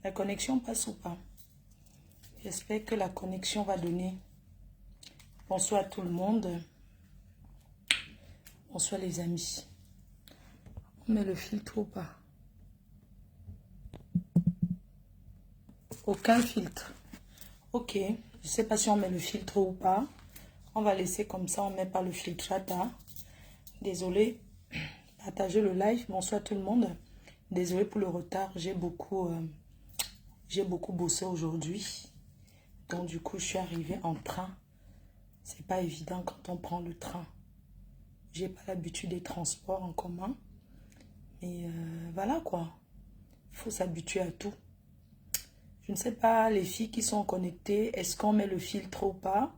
La connexion passe ou pas? J'espère que la connexion va donner. Bonsoir à tout le monde. Bonsoir les amis. On met le filtre ou pas? Aucun filtre. Ok. Je ne sais pas si on met le filtre ou pas. On va laisser comme ça. On ne met pas le filtre. Désolé. Partagez le live. Bonsoir tout le monde. Désolé pour le retard. J'ai beaucoup bossé aujourd'hui. Donc du coup, je suis arrivée en train. C'est pas évident quand on prend le train. J'ai pas l'habitude des transports en commun. Mais voilà quoi. Il faut s'habituer à tout. Je ne sais pas, les filles qui sont connectées, est-ce qu'on met le filtre ou pas?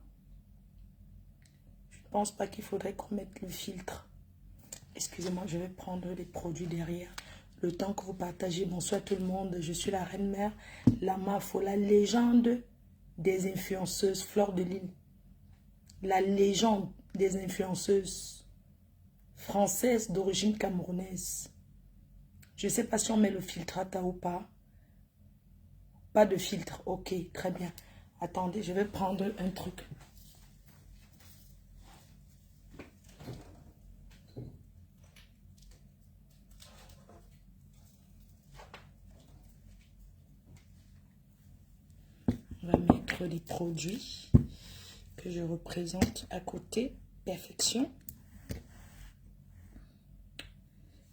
Je ne pense pas qu'il faudrait qu'on mette le filtre. Excusez-moi, je vais prendre les produits derrière. Le temps que vous partagez. Bonsoir tout le monde. Je suis la reine mère, la Mafo, la légende des influenceuses, Fleur de Lille. La légende des influenceuses françaises d'origine camerounaise. Je ne sais pas si on met le filtrata ou pas. Pas de filtre. Ok, très bien. Attendez, je vais prendre un truc. On va mettre les produits que je représente à côté. Perfection.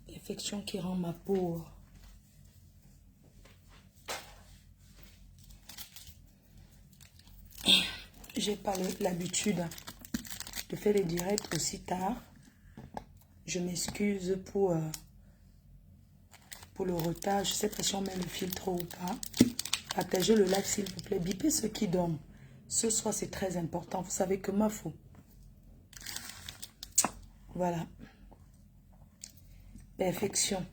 Perfection qui rend ma peau. J'ai pas l'habitude de faire les directs aussi tard. Je m'excuse pour le retard. Je sais pas si on met le filtre ou pas. Partagez le live s'il vous plaît. Bipez ceux qui dorment. Ce soir, c'est très important. Vous savez que ma faute. Voilà. Perfection.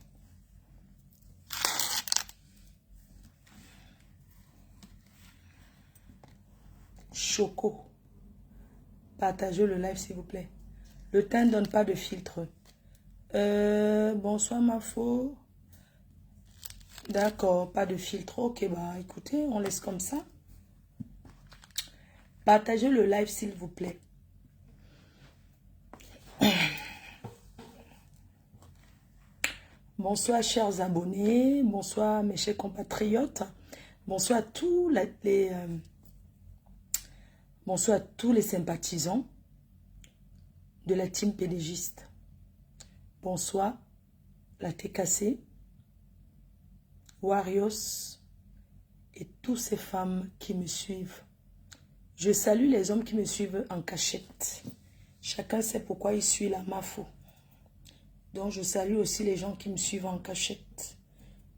Choco. Partagez le live s'il vous plaît. Le teint ne donne pas de filtre. Bonsoir ma faux. D'accord, pas de filtre. Ok, bah écoutez, on laisse comme ça. Partagez le live s'il vous plaît. Bonsoir chers abonnés. Bonsoir mes chers compatriotes. Bonsoir à bonsoir à tous les sympathisants de la team pédégiste. Bonsoir la TKC, Warriors et toutes ces femmes qui me suivent. Je salue les hommes qui me suivent en cachette. Chacun sait pourquoi il suit la Mafo. Donc je salue aussi les gens qui me suivent en cachette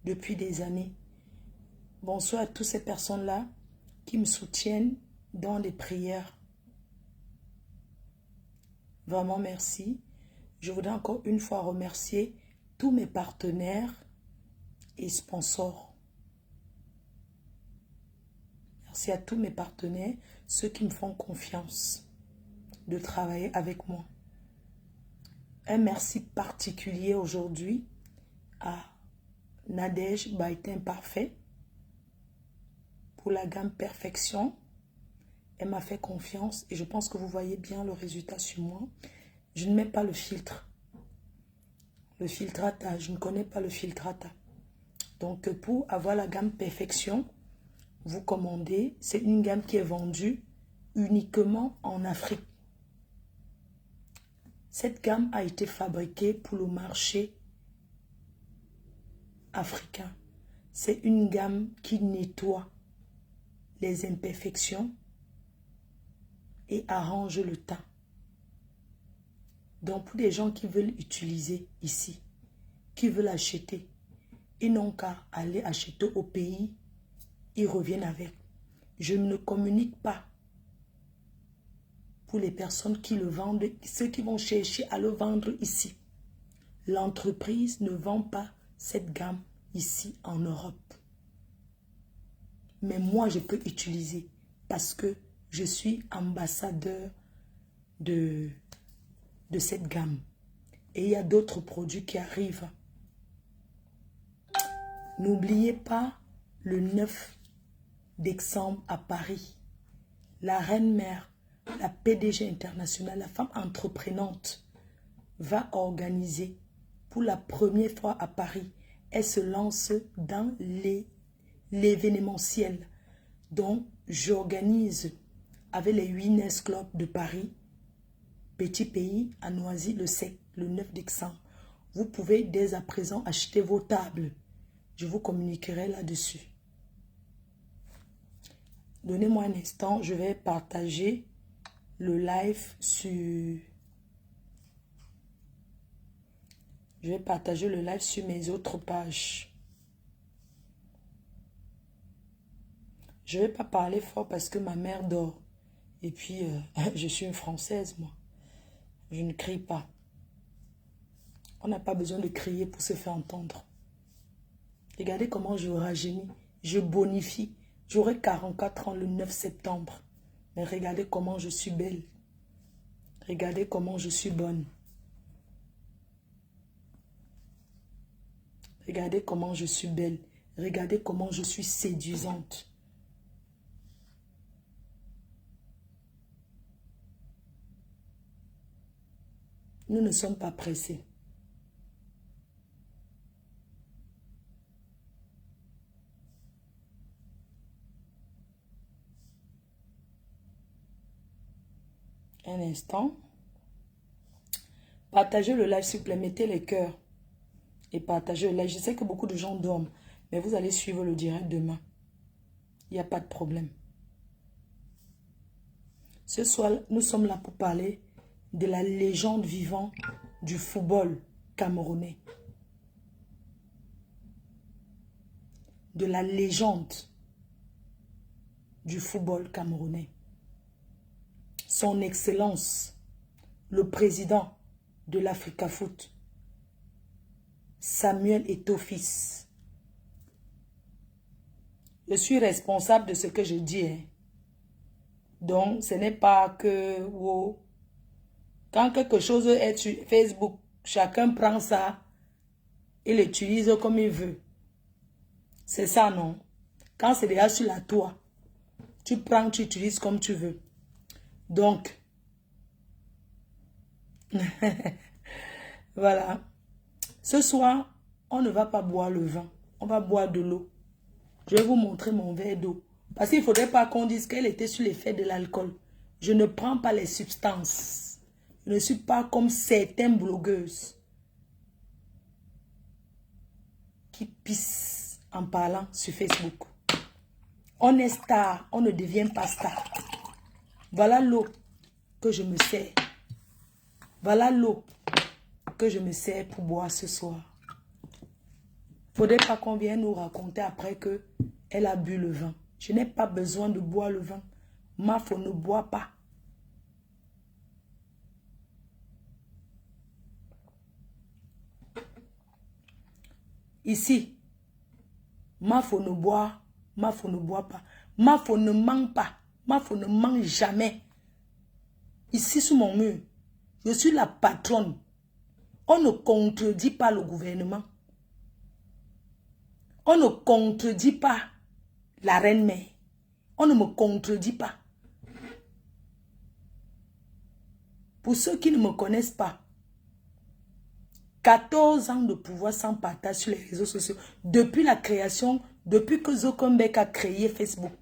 depuis des années. Bonsoir à toutes ces personnes-là qui me soutiennent dans les prières. Vraiment merci. Je voudrais encore une fois remercier tous mes partenaires et sponsors. Merci à tous mes partenaires, ceux qui me font confiance de travailler avec moi. Un merci particulier aujourd'hui à Nadège Baïtin Parfait pour la gamme Perfection. Elle m'a fait confiance et je pense que vous voyez bien le résultat sur moi. Je ne mets pas le filtre. Le filtrata, je ne connais pas le filtrata. Donc pour avoir la gamme Perfection, vous commandez. C'est une gamme qui est vendue uniquement en Afrique. Cette gamme a été fabriquée pour le marché africain. C'est une gamme qui nettoie les imperfections et arrange le teint. Donc pour les gens qui veulent utiliser ici, qui veulent acheter, ils n'ont qu'à aller acheter au pays, ils reviennent avec. Je ne communique pas pour les personnes qui le vendent, ceux qui vont chercher à le vendre ici. L'entreprise ne vend pas cette gamme ici en Europe. Mais moi, je peux utiliser parce que je suis ambassadeur de cette gamme. Et il y a d'autres produits qui arrivent. N'oubliez pas le 9 décembre à Paris. La reine-mère, la PDG internationale, la femme entreprenante, va organiser pour la première fois à Paris. Elle se lance dans l'événementiel. Donc, j'organise avec les Winners Club de Paris, petit pays, à Noisy-le-Sec, le 9 décembre. Vous pouvez dès à présent acheter vos tables. Je vous communiquerai là-dessus. Donnez-moi un instant, je vais partager le live sur... Je vais partager le live sur mes autres pages. Je ne vais pas parler fort parce que ma mère dort. Et puis, je suis une Française, moi. Je ne crie pas. On n'a pas besoin de crier pour se faire entendre. Regardez comment je rajeunis. Je bonifie. J'aurai 44 ans le 9 septembre. Mais regardez comment je suis belle. Regardez comment je suis bonne. Regardez comment je suis belle. Regardez comment je suis séduisante. Nous ne sommes pas pressés. Un instant. Partagez le live s'il vous plaît. Mettez les cœurs. Et partagez le live. Je sais que beaucoup de gens dorment. Mais vous allez suivre le direct demain. Il n'y a pas de problème. Ce soir, nous sommes là pour parler de la légende vivante du football camerounais. De la légende du football camerounais. Son Excellence, le président de l'Africa Foot, Samuel Eto'o-Fils. Je suis responsable de ce que je dis. Hein. Donc, ce n'est pas que... Wow. Quand quelque chose est sur Facebook, chacun prend ça et l'utilise comme il veut. C'est ça, non? Quand c'est déjà sur la toi, tu prends, tu utilises comme tu veux. Donc, voilà. Ce soir, on ne va pas boire le vin. On va boire de l'eau. Je vais vous montrer mon verre d'eau. Parce qu'il ne faudrait pas qu'on dise qu'elle était sur l'effet de l'alcool. Je ne prends pas les substances. Je ne suis pas comme certaines blogueuses qui pissent en parlant sur Facebook. On est star, on ne devient pas star. Voilà l'eau que je me sers. Voilà l'eau que je me sers pour boire ce soir. Faudrait pas qu'on vienne nous raconter après que elle a bu le vin. Je n'ai pas besoin de boire le vin. Mafo ne boit pas. Ici, Mafo ne boit, Mafo ne boit pas. Mafo ne ment pas. Mafo ne ment jamais. Ici, sous mon mur, je suis la patronne. On ne contredit pas le gouvernement. On ne contredit pas la reine-mère. On ne me contredit pas. Pour ceux qui ne me connaissent pas, 14 ans de pouvoir sans partage sur les réseaux sociaux. Depuis la création, depuis que Zuckerberg a créé Facebook.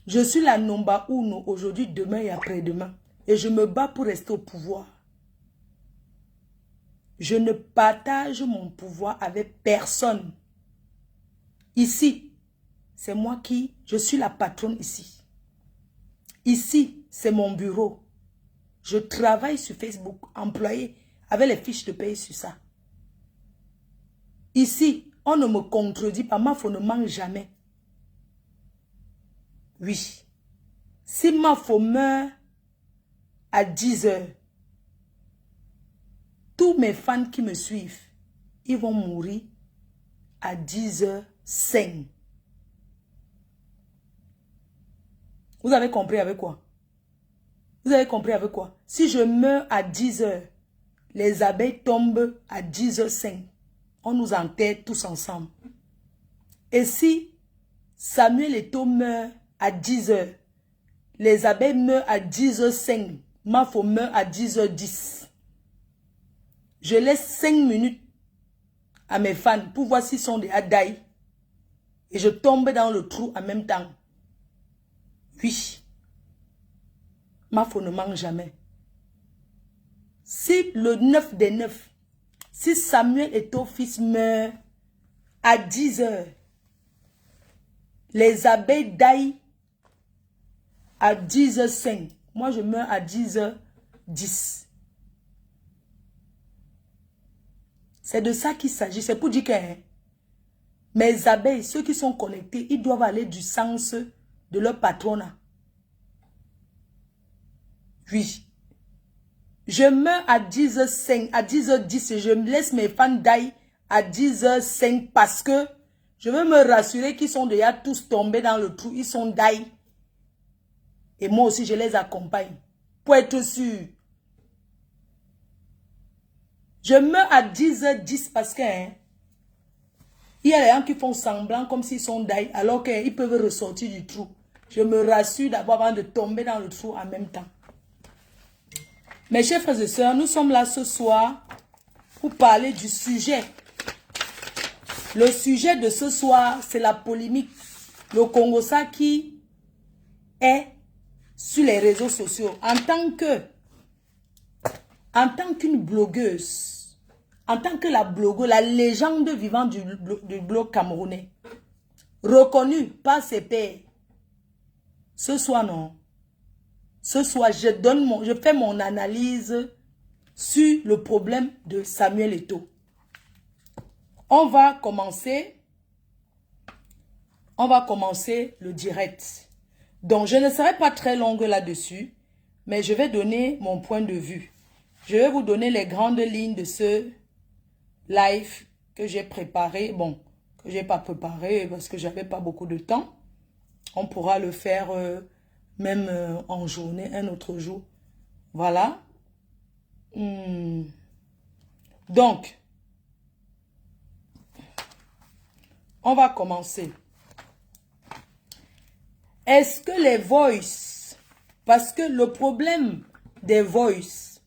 Je suis la number uno aujourd'hui, demain et après-demain. Et je me bats pour rester au pouvoir. Je ne partage mon pouvoir avec personne. Ici, c'est moi qui... Je suis la patronne ici. Ici, c'est mon bureau. Je travaille sur Facebook, employé, avec les fiches de paye sur ça. Ici, on ne me contredit pas. Mafo ne ment jamais. Oui. Si Mafo meurt à 10 heures, tous mes fans qui me suivent, ils vont mourir à 10h05. Vous avez compris avec quoi? Vous avez compris avec quoi? Si je meurs à 10h, les abeilles tombent à 10h05. On nous enterre tous ensemble. Et si Samuel Eto'o meurt à 10h. Les abeilles meurent à 10h05. Mafo meurt à 10h10. Je laisse 5 minutes à mes fans pour voir s'ils sont des Hadaï. Et je tombe dans le trou en même temps. Oui. Mafo ne manque jamais. Si le 9 des 9, si Samuel Eto'o fils meurt à 10h, les abeilles daillent à 10h05. Moi, je meurs à 10h10. C'est de ça qu'il s'agit. C'est pour dire que mes abeilles, ceux qui sont connectés, ils doivent aller du sens de leur patronat. Oui. Je meurs à 10h05, à 10h10 et je me laisse mes fans d'ail à 10h05 parce que je veux me rassurer qu'ils sont déjà tous tombés dans le trou. Ils sont d'ail. Et moi aussi, je les accompagne. Pour être sûr. Je meurs à 10h10 parce que il y a des gens qui font semblant comme s'ils sont d'ail alors qu'ils peuvent ressortir du trou. Je me rassure d'abord avant de tomber dans le trou en même temps. Mes chers frères et sœurs, nous sommes là ce soir pour parler du sujet. Le sujet de ce soir, c'est la polémique. Le Congossa qui est sur les réseaux sociaux. En tant qu'une blogueuse, en tant que la blogueuse, la légende vivante du blog camerounais, reconnue par ses pairs. Ce soir, non. Ce soir, je fais mon analyse sur le problème de Samuel Eto'o. On va commencer le direct. Donc, je ne serai pas très longue là-dessus, mais je vais donner mon point de vue. Je vais vous donner les grandes lignes de ce live que j'ai préparé. Bon, que je n'ai pas préparé parce que je n'avais pas beaucoup de temps. On pourra le faire même en journée, un autre jour. Voilà. Donc, on va commencer. Est-ce que les voices, parce que le problème des voices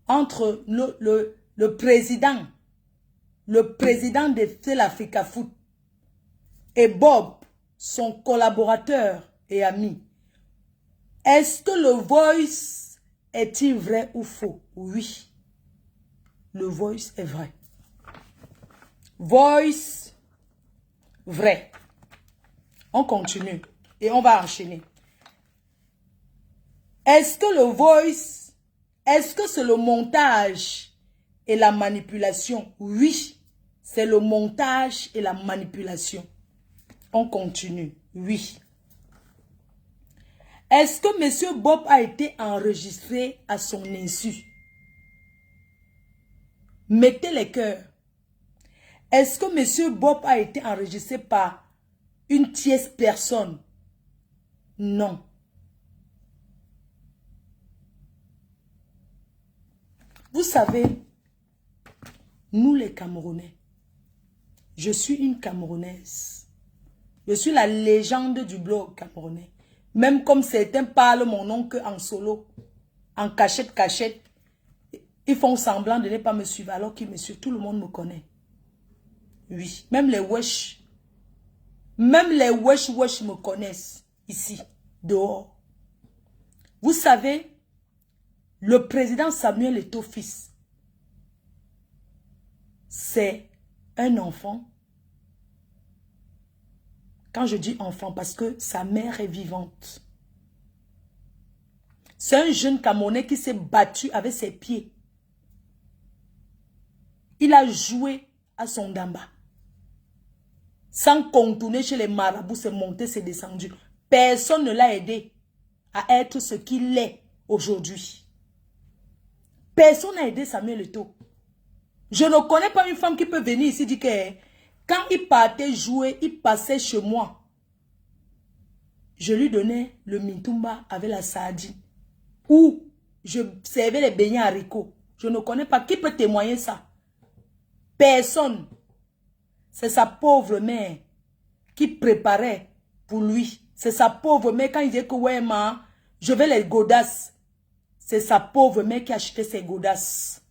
entre le président de l'Africa Foot et Bob, son collaborateur et ami, est-ce que le voice est-il vrai ou faux? Oui, le voice est vrai. Voice, vrai. On continue et on va enchaîner. Est-ce que le voice, est-ce que c'est le montage et la manipulation? Oui, c'est le montage et la manipulation. On continue, oui. Est-ce que M. Bob a été enregistré à son insu? Mettez les cœurs. Est-ce que M. Bob a été enregistré par une tierce personne? Non. Vous savez, nous les Camerounais, je suis une Camerounaise. Je suis la légende du blog camerounais. Même comme certains parlent mon nom qu'en solo, en cachette. Ils font semblant de ne pas me suivre alors qu'ils me suivent. Tout le monde me connaît. Oui, même les wesh. Même les wesh me connaissent ici, dehors. Vous savez, le président Samuel Eto'o fils, c'est un enfant. Quand je dis enfant, parce que sa mère est vivante. C'est un jeune Camerounais qui s'est battu avec ses pieds. Il a joué à son damba. Sans contourner chez les marabouts, c'est monté, c'est descendu. Personne ne l'a aidé à être ce qu'il est aujourd'hui. Personne n'a aidé Samuel Eto'o. Je ne connais pas une femme qui peut venir ici et dire que quand il partait jouer, il passait chez moi. Je lui donnais le mintumba avec la sardine. Ou je servais les beignets haricots. Je ne connais pas. Qui peut témoigner ça? Personne. C'est sa pauvre mère qui préparait pour lui. C'est sa pauvre mère, quand il dit que ouais, ma, je vais les godasses. C'est sa pauvre mère qui achetait ses godasses.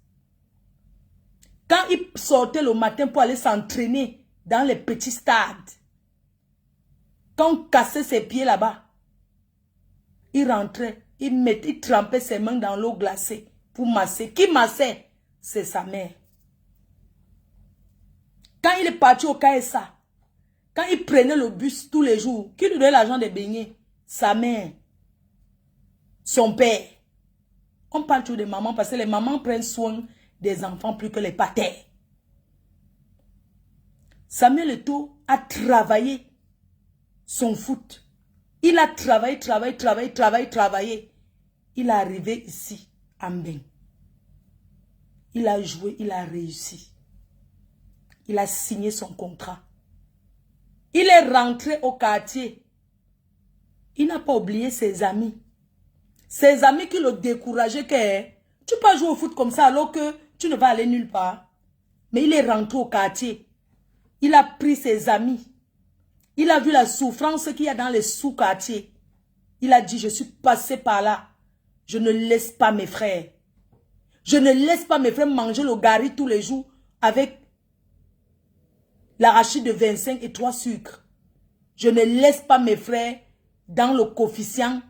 Quand il sortait le matin pour aller s'entraîner dans les petits stades, quand on cassait ses pieds là-bas, il rentrait, il trempait ses mains dans l'eau glacée pour masser. Qui massait? C'est sa mère. Quand il est parti au KSA, quand il prenait le bus tous les jours, qui lui donnait l'argent de baigner? Sa mère. Son père. On parle toujours des mamans parce que les mamans prennent soin des enfants plus que les patères. Samuel Eto'o a travaillé son foot. Il a travaillé. Il est arrivé ici, à Mbeng. Il a joué, il a réussi. Il a signé son contrat. Il est rentré au quartier. Il n'a pas oublié ses amis. Ses amis qui le décourageaient que tu peux pas jouer au foot comme ça alors que tu ne vas aller nulle part. Mais il est rentré au quartier. Il a pris ses amis. Il a vu la souffrance qu'il y a dans les sous-quartiers. Il a dit, je suis passé par là. Je ne laisse pas mes frères. Je ne laisse pas mes frères manger le gari tous les jours avec l'arachide de 25 et 3 sucres. Je ne laisse pas mes frères dans le coefficient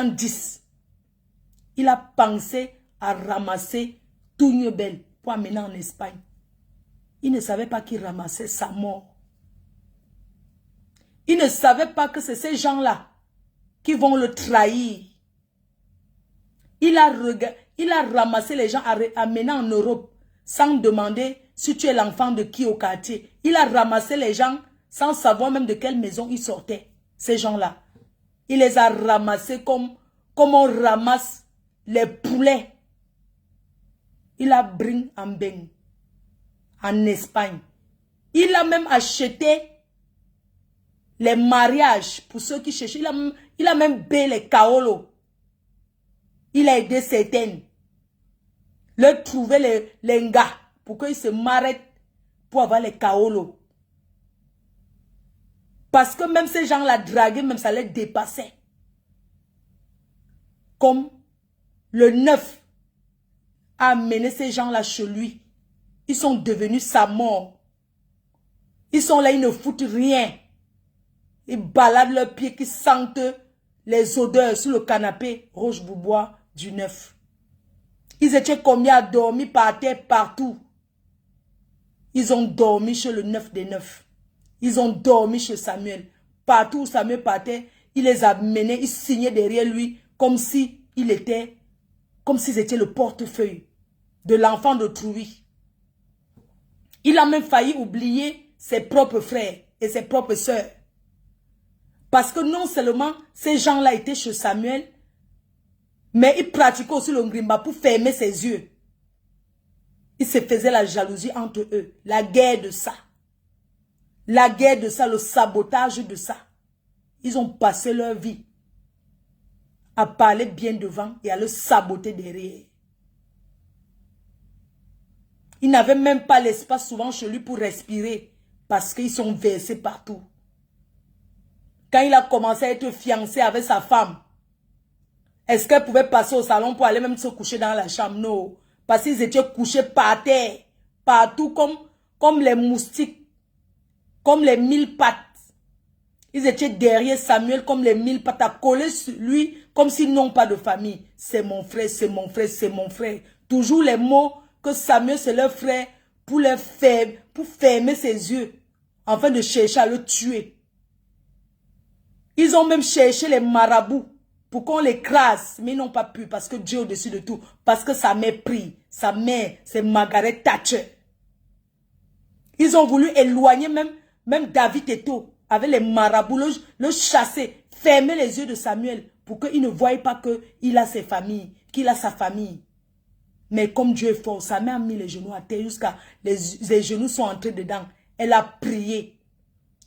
10. Il a pensé à ramasser Tougnebel pour amener en Espagne. Il ne savait pas qu'il ramassait sa mort. Il ne savait pas que c'est ces gens-là qui vont le trahir. Il a ramassé les gens, amené en Europe sans demander si tu es l'enfant de qui au quartier. Il a ramassé les gens sans savoir même de quelle maison ils sortaient, ces gens-là. Il les a ramassés comme on ramasse les poulets. Il a bring en Mbeng, en Espagne. Il a même acheté les mariages pour ceux qui cherchaient. Il a même payé les kaolos. Il a aidé certaines. Leur trouver les gars pour qu'ils se marient pour avoir les kaolos. Parce que même ces gens-là draguaient, même ça les dépassait. Comme le 9 a amené ces gens-là chez lui. Ils sont devenus sa mort. Ils sont là, ils ne foutent rien. Ils baladent leurs pieds qui sentent les odeurs sur le canapé Roche-Boubois du 9. Ils étaient combien à dormir par terre partout. Ils ont dormi chez le 9 des 9. Ils ont dormi chez Samuel. Partout où Samuel partait, il les a menés, il signait derrière lui comme s'ils étaient le portefeuille de l'enfant d'autrui. Il a même failli oublier ses propres frères et ses propres sœurs. Parce que non seulement ces gens-là étaient chez Samuel, mais ils pratiquaient aussi le ngrimba pour fermer ses yeux. Ils se faisaient la jalousie entre eux. La guerre de ça. La guerre de ça, le sabotage de ça. Ils ont passé leur vie à parler bien devant et à le saboter derrière. Ils n'avaient même pas l'espace souvent chez lui pour respirer parce qu'ils sont versés partout. Quand il a commencé à être fiancé avec sa femme, est-ce qu'elle pouvait passer au salon pour aller même se coucher dans la chambre? Non. Parce qu'ils étaient couchés par terre, partout comme les moustiques, comme les 1000 pattes. Ils étaient derrière Samuel comme les 1000 pattes, à coller sur lui comme s'ils n'ont pas de famille. C'est mon frère, c'est mon frère, c'est mon frère. Toujours les mots que Samuel c'est leur frère pour fermer ses yeux, afin de chercher à le tuer. Ils ont même cherché les marabouts pour qu'on l'écrase, mais ils n'ont pas pu parce que Dieu est au-dessus de tout. Parce que sa mère prie. Sa mère, c'est Margaret Thatcher. Ils ont voulu éloigner même David Eto'o avec les marabouts, le chasser, fermer les yeux de Samuel pour qu'il ne voie pas qu'il a ses familles, qu'il a sa famille. Mais comme Dieu est fort, sa mère a mis les genoux à terre jusqu'à les genoux sont entrés dedans. Elle a prié.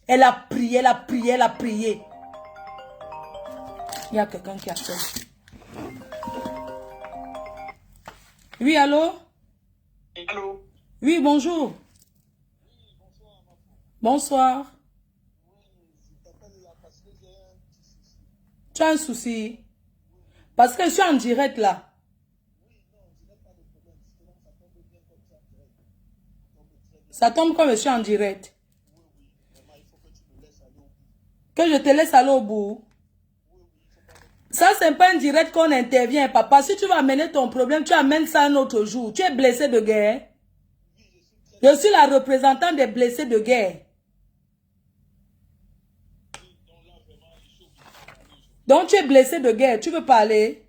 Elle a prié, elle a prié, elle a prié. Il y a quelqu'un qui appelle. Oui, allô? Allô? Oui, bonjour. Bonsoir. Tu as un souci? Parce que je suis en direct là. Ça tombe comme je suis en direct. Que je te laisse aller au bout. Ça, c'est pas un direct qu'on intervient, papa. Si tu vas amener ton problème, tu amènes ça un autre jour. Tu es blessé de guerre. Je suis la représentante des blessés de guerre. Donc, tu es blessé de guerre. Tu veux parler?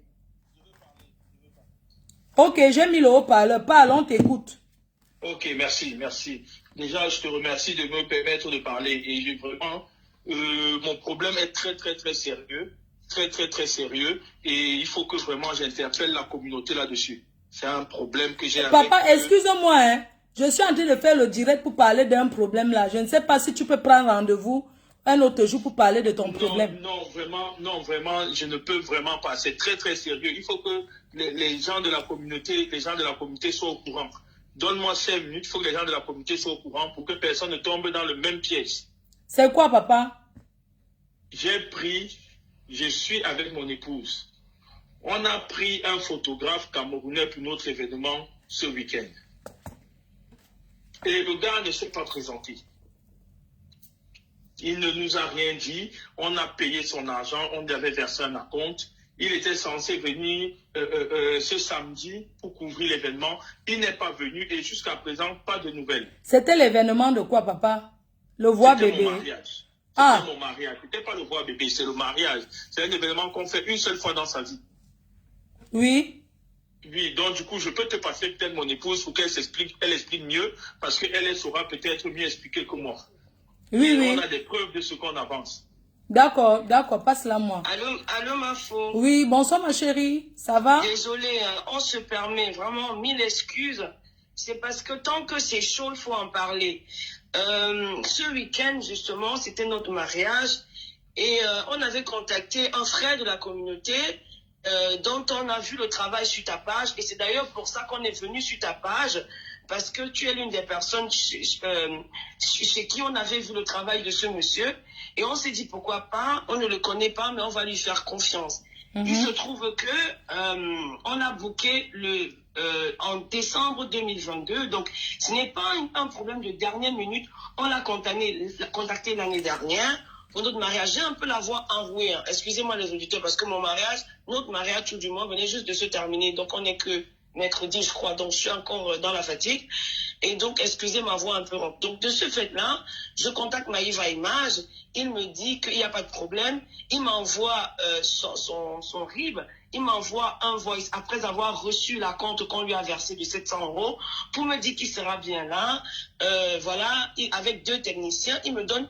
Ok, j'ai mis le haut-parleur. Parle, on t'écoute. Ok, merci, merci. Déjà, je te remercie de me permettre de parler. Et vraiment, mon problème est très, très, très sérieux. Très, très, très sérieux. Et il faut que vraiment j'interpelle la communauté là-dessus. C'est un problème que j'ai avec... Papa, excuse-moi, hein. Je suis en train de faire le direct pour parler d'un problème là. Je ne sais pas si tu peux prendre rendez-vous un autre jour pour parler de ton problème. Non, vraiment, je ne peux vraiment pas. C'est très, très sérieux. Il faut que les gens de la communauté soient au courant. Donne-moi 5 minutes, il faut que les gens de la communauté soient au courant pour que personne ne tombe dans le même piège. C'est quoi, papa? Je suis avec mon épouse. On a pris un photographe camerounais pour notre événement ce week-end. Et le gars ne s'est pas présenté. Il ne nous a rien dit. On a payé son argent. On lui avait versé un acompte. Il était censé venir ce samedi pour couvrir l'événement. Il n'est pas venu et jusqu'à présent, pas de nouvelles. C'était l'événement de quoi, papa? Le voix bébé? C'était mon mariage. C'était mon mariage. C'était pas le voix bébé, c'est le mariage. C'est un événement qu'on fait une seule fois dans sa vie. Oui. Oui, donc du coup, je peux te passer peut-être mon épouse pour qu'elle s'explique, elle explique mieux, parce qu'elle saura peut-être mieux expliquer que moi. Oui, et oui. On a des preuves de ce qu'on avance. D'accord, passe-la moi. Allô, ma faux. Oui, bonsoir ma chérie, ça va? Désolée, on se permet vraiment 1000 excuses. C'est parce que tant que c'est chaud, il faut en parler. Ce week-end, justement, c'était notre mariage et on avait contacté un frère de la communauté dont on a vu le travail sur ta page. Et c'est d'ailleurs pour ça qu'on est venu sur ta page, parce que tu es l'une des personnes chez qui on avait vu le travail de ce monsieur. Et on s'est dit, pourquoi pas, on ne le connaît pas, mais on va lui faire confiance. Il se trouve que on a booké en décembre 2022. Donc, ce n'est pas un problème de dernière minute. On l'a contacté l'année dernière pour notre mariage. J'ai un peu la voix enrouée. Hein. Excusez-moi les auditeurs, parce que notre mariage, tout du moins, venait juste de se terminer. Donc, on n'est que mercredi, je crois. Donc, je suis encore dans la fatigue. Et donc, excusez ma voix un peu ronde. Donc, de ce fait-là, je contacte Maïva Image. Il me dit qu'il n'y a pas de problème. Il m'envoie son RIB. Il m'envoie un voice après avoir reçu la compte qu'on lui a versé de 700 € pour me dire qu'il sera bien là. Voilà, avec 2 techniciens. Il me donne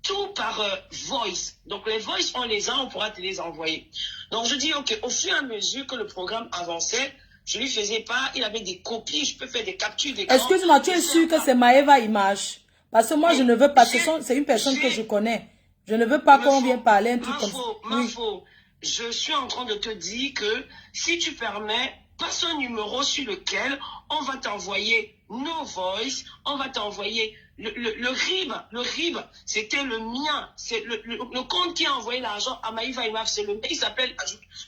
tout par voice. Donc, les voice, on pourra te les envoyer. Donc, je dis, OK, au fur et à mesure que le programme avançait, je lui faisais pas, il avait des copies, je peux faire des captures d'écran. Excuse-moi, tu es sûr que c'est Maïva Image? Parce que moi, je ne veux pas, c'est une personne que je connais. Je ne veux pas qu'on vienne parler un truc comme ça. Je suis en train de te dire que si tu permets, passe un numéro sur lequel on va t'envoyer nos voice, on va t'envoyer le RIB, c'était le mien, c'est le compte qui a envoyé l'argent à Maïva Imaf, c'est le mien, il s'appelle,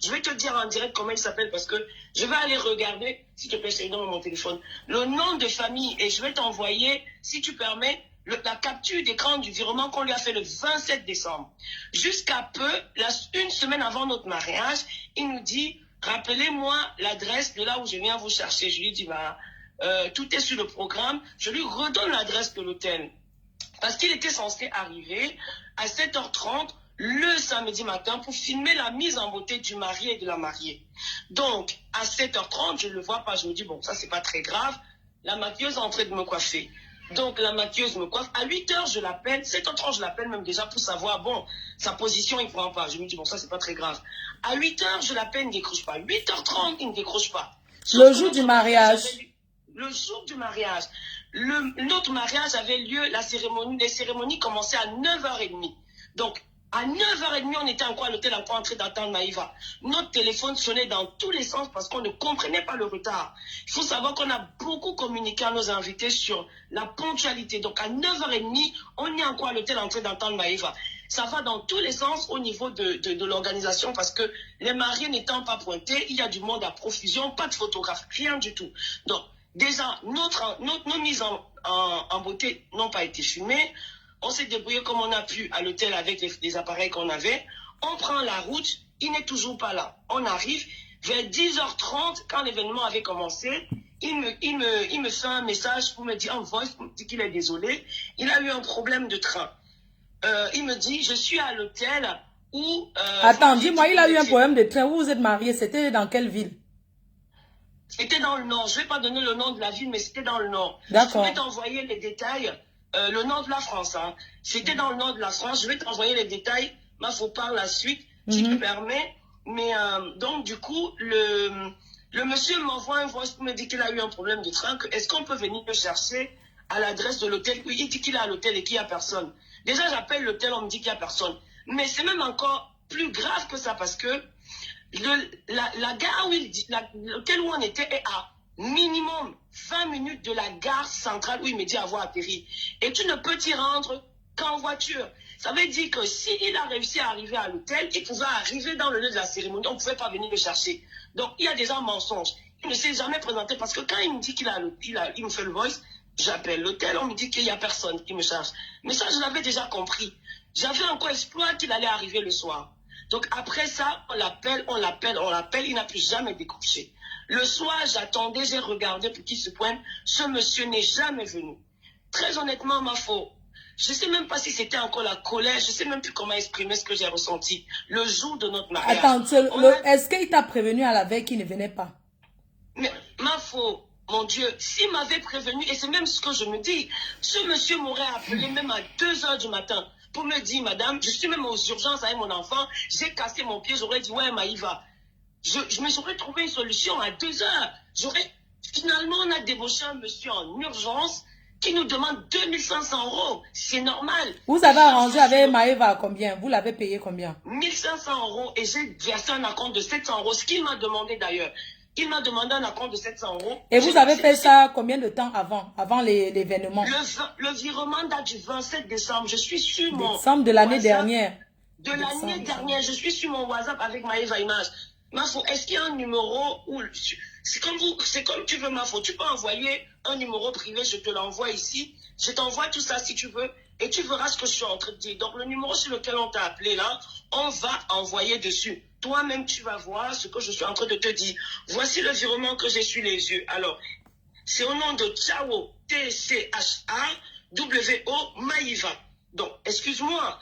je vais te dire en direct comment il s'appelle parce que je vais aller regarder, s'il te plaît, c'est dans mon téléphone, le nom de famille et je vais t'envoyer, si tu permets, la capture d'écran du virement qu'on lui a fait le 27 décembre. Jusqu'à peu, une semaine avant notre mariage, il nous dit, rappelez-moi l'adresse de là où je viens vous chercher. Je lui dis, tout est sur le programme. Je lui redonne l'adresse de l'hôtel. Parce qu'il était censé arriver à 7h30 le samedi matin pour filmer la mise en beauté du marié et de la mariée. Donc, à 7h30, je ne le vois pas. Je me dis, bon, ça, c'est pas très grave. La maquilleuse est en train de me coiffer. Donc, la maquilleuse me coiffe. À 8h, je l'appelle. 7h30, je l'appelle même déjà pour savoir, bon, sa position, il ne prend pas. Je me dis, bon, ça, c'est pas très grave. À 8h, je l'appelle, il ne décroche pas. 8h30, il ne décroche pas. Le jour du mariage. Le jour du mariage. Notre mariage avait lieu, les cérémonies commençaient à 9h30. Donc, à 9h30, on était encore à l'hôtel, encore en train d'attendre Maïva. Notre téléphone sonnait dans tous les sens parce qu'on ne comprenait pas le retard. Il faut savoir qu'on a beaucoup communiqué à nos invités sur la ponctualité. Donc, à 9h30, on est encore à l'hôtel en train d'attendre Maïva. Ça va dans tous les sens au niveau de l'organisation parce que les mariés n'étant pas pointés, il y a du monde à profusion, pas de photographe, rien du tout. Donc, déjà, nos mises en beauté n'ont pas été filmées. On s'est débrouillé comme on a pu à l'hôtel avec les appareils qu'on avait. On prend la route, il n'est toujours pas là. On arrive vers 10h30, quand l'événement avait commencé, il me fait un message pour me dire, en voice, pour me dire qu'il est désolé. Il a eu un problème de train. Il me dit, je suis à l'hôtel où... Attends, dis-moi, il a eu un problème de train. Où vous êtes mariés? C'était dans quelle ville? C'était dans le nord. Je ne vais pas donner le nom de la ville, mais c'était dans le nord. D'accord. Je vais t'envoyer les détails. Le nord de la France. Hein. C'était dans le nord de la France. Je vais t'envoyer les détails. Il faut par la suite, si tu permets. Mais donc, du coup, le monsieur m'envoie un voice pour me dire qu'il a eu un problème de train. Est-ce qu'on peut venir le chercher à l'adresse de l'hôtel? Oui, il dit qu'il est à l'hôtel et qu'il n'y a personne. Déjà, j'appelle l'hôtel, on me dit qu'il n'y a personne. Mais c'est même encore plus grave que ça parce que la gare où l'hôtel où on était est à minimum 20 minutes de la gare centrale où il me dit avoir atterri. Et tu ne peux t'y rendre qu'en voiture. Ça veut dire que s'il a réussi à arriver à l'hôtel, il pouvait arriver dans le lieu de la cérémonie. On ne pouvait pas venir le chercher. Donc, il y a déjà un mensonge. Il ne s'est jamais présenté parce que quand il me dit qu'il me fait le voice, j'appelle l'hôtel, on me dit qu'il n'y a personne qui me charge. Mais ça, je l'avais déjà compris. J'avais encore espoir qu'il allait arriver le soir. Donc, après ça, on l'appelle, il n'a plus jamais décroché. Le soir, j'attendais, j'ai regardé pour qu'il se pointe. Ce monsieur n'est jamais venu. Très honnêtement, je ne sais même pas si c'était encore la colère, je ne sais même plus comment exprimer ce que j'ai ressenti le jour de notre mariage. Attends, est-ce qu'il t'a prévenu à la veille qu'il ne venait pas? Mais mon Dieu, s'il m'avait prévenu, et c'est même ce que je me dis, ce monsieur m'aurait appelé même à 2h du matin pour me dire, madame, je suis même aux urgences avec mon enfant, j'ai cassé mon pied, j'aurais dit, ouais, Maïva. Je me serais trouvé une solution à 2h. Finalement, on a débauché un monsieur en urgence qui nous demande 2500 €. C'est normal. Vous avez arrangé avec Maëva à combien? Vous l'avez payé combien? 1500 € et j'ai versé un acompte de 700 €. Ce qu'il m'a demandé d'ailleurs. Il m'a demandé un acompte de 700 €. Et vous avez fait ça combien de temps avant l'événement? Le virement date du 27 décembre. Je suis sur mon décembre de l'année dernière. De l'année dernière, je suis sur mon WhatsApp avec Maëva Image. Est-ce qu'il y a un numéro où... C'est comme tu veux, tu peux envoyer un numéro privé, je te l'envoie ici. Je t'envoie tout ça si tu veux et tu verras ce que je suis en train de dire. Donc, le numéro sur lequel on t'a appelé là, on va envoyer dessus. Toi-même, tu vas voir ce que je suis en train de te dire. Voici le virement que j'ai sur les yeux. Alors, c'est au nom de Chao, T-C-H-A-W-O, Maïva. Donc, excuse-moi.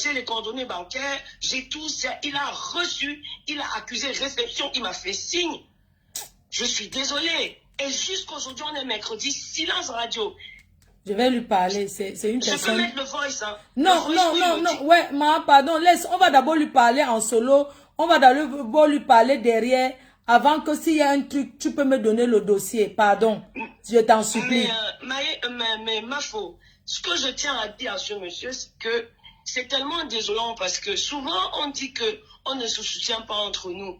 J'ai les coordonnées bancaires, j'ai tout ça. Il a reçu, il a accusé réception, il m'a fait signe. Je suis désolée. Et jusqu'aujourd'hui, on est mercredi, silence radio. Je vais lui parler, c'est une personne... Je peux mettre le voice, hein. Non, ouais, pardon, laisse, on va d'abord lui parler en solo, on va d'abord lui parler derrière, avant que s'il y a un truc, tu peux me donner le dossier, pardon, je t'en supplie. Mais ce que je tiens à dire à ce monsieur, c'est que c'est tellement désolant parce que souvent on dit qu'on ne se soutient pas entre nous.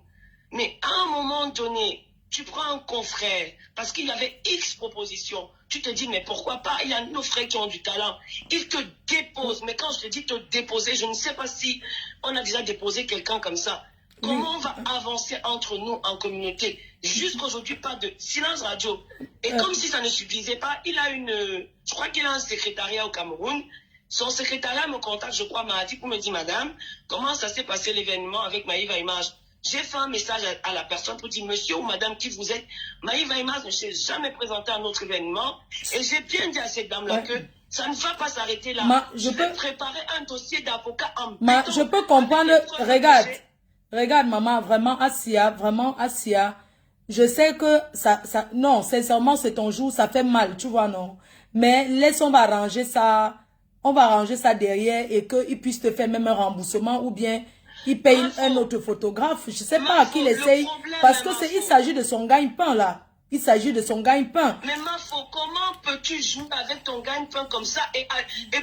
Mais à un moment donné, tu prends un confrère parce qu'il y avait X propositions. Tu te dis, mais pourquoi pas? Il y a nos frères qui ont du talent. Ils te déposent. Mais quand je te dis te déposer, je ne sais pas si on a déjà déposé quelqu'un comme ça. Comment on va avancer entre nous en communauté? Jusqu'aujourd'hui, pas de silence radio. Et comme si ça ne suffisait pas, je crois qu'il a un secrétariat au Cameroun. Son secrétariat me contacte, je crois, m'a dit pour me dire, madame, comment ça s'est passé l'événement avec Maïva Image? J'ai fait un message à la personne pour dire, monsieur ou madame, qui vous êtes? Maïva Image ne s'est jamais présentée à notre événement. Et j'ai bien dit à cette dame-là que ça ne va pas s'arrêter là. Je vais préparer un dossier d'avocat en béton. Je peux comprendre, regarde, maman, vraiment, Assia, je sais que non, sincèrement, c'est ton jour, ça fait mal, tu vois, non? Mais laisse, on va arranger ça derrière et qu'il puisse te faire même un remboursement ou bien il paye un autre photographe. Je sais pas à qui il essaye. Parce que il s'agit de son gagne-pain là. Il s'agit de son gagne-pain. Mais comment peux-tu jouer avec ton gagne-pain comme ça et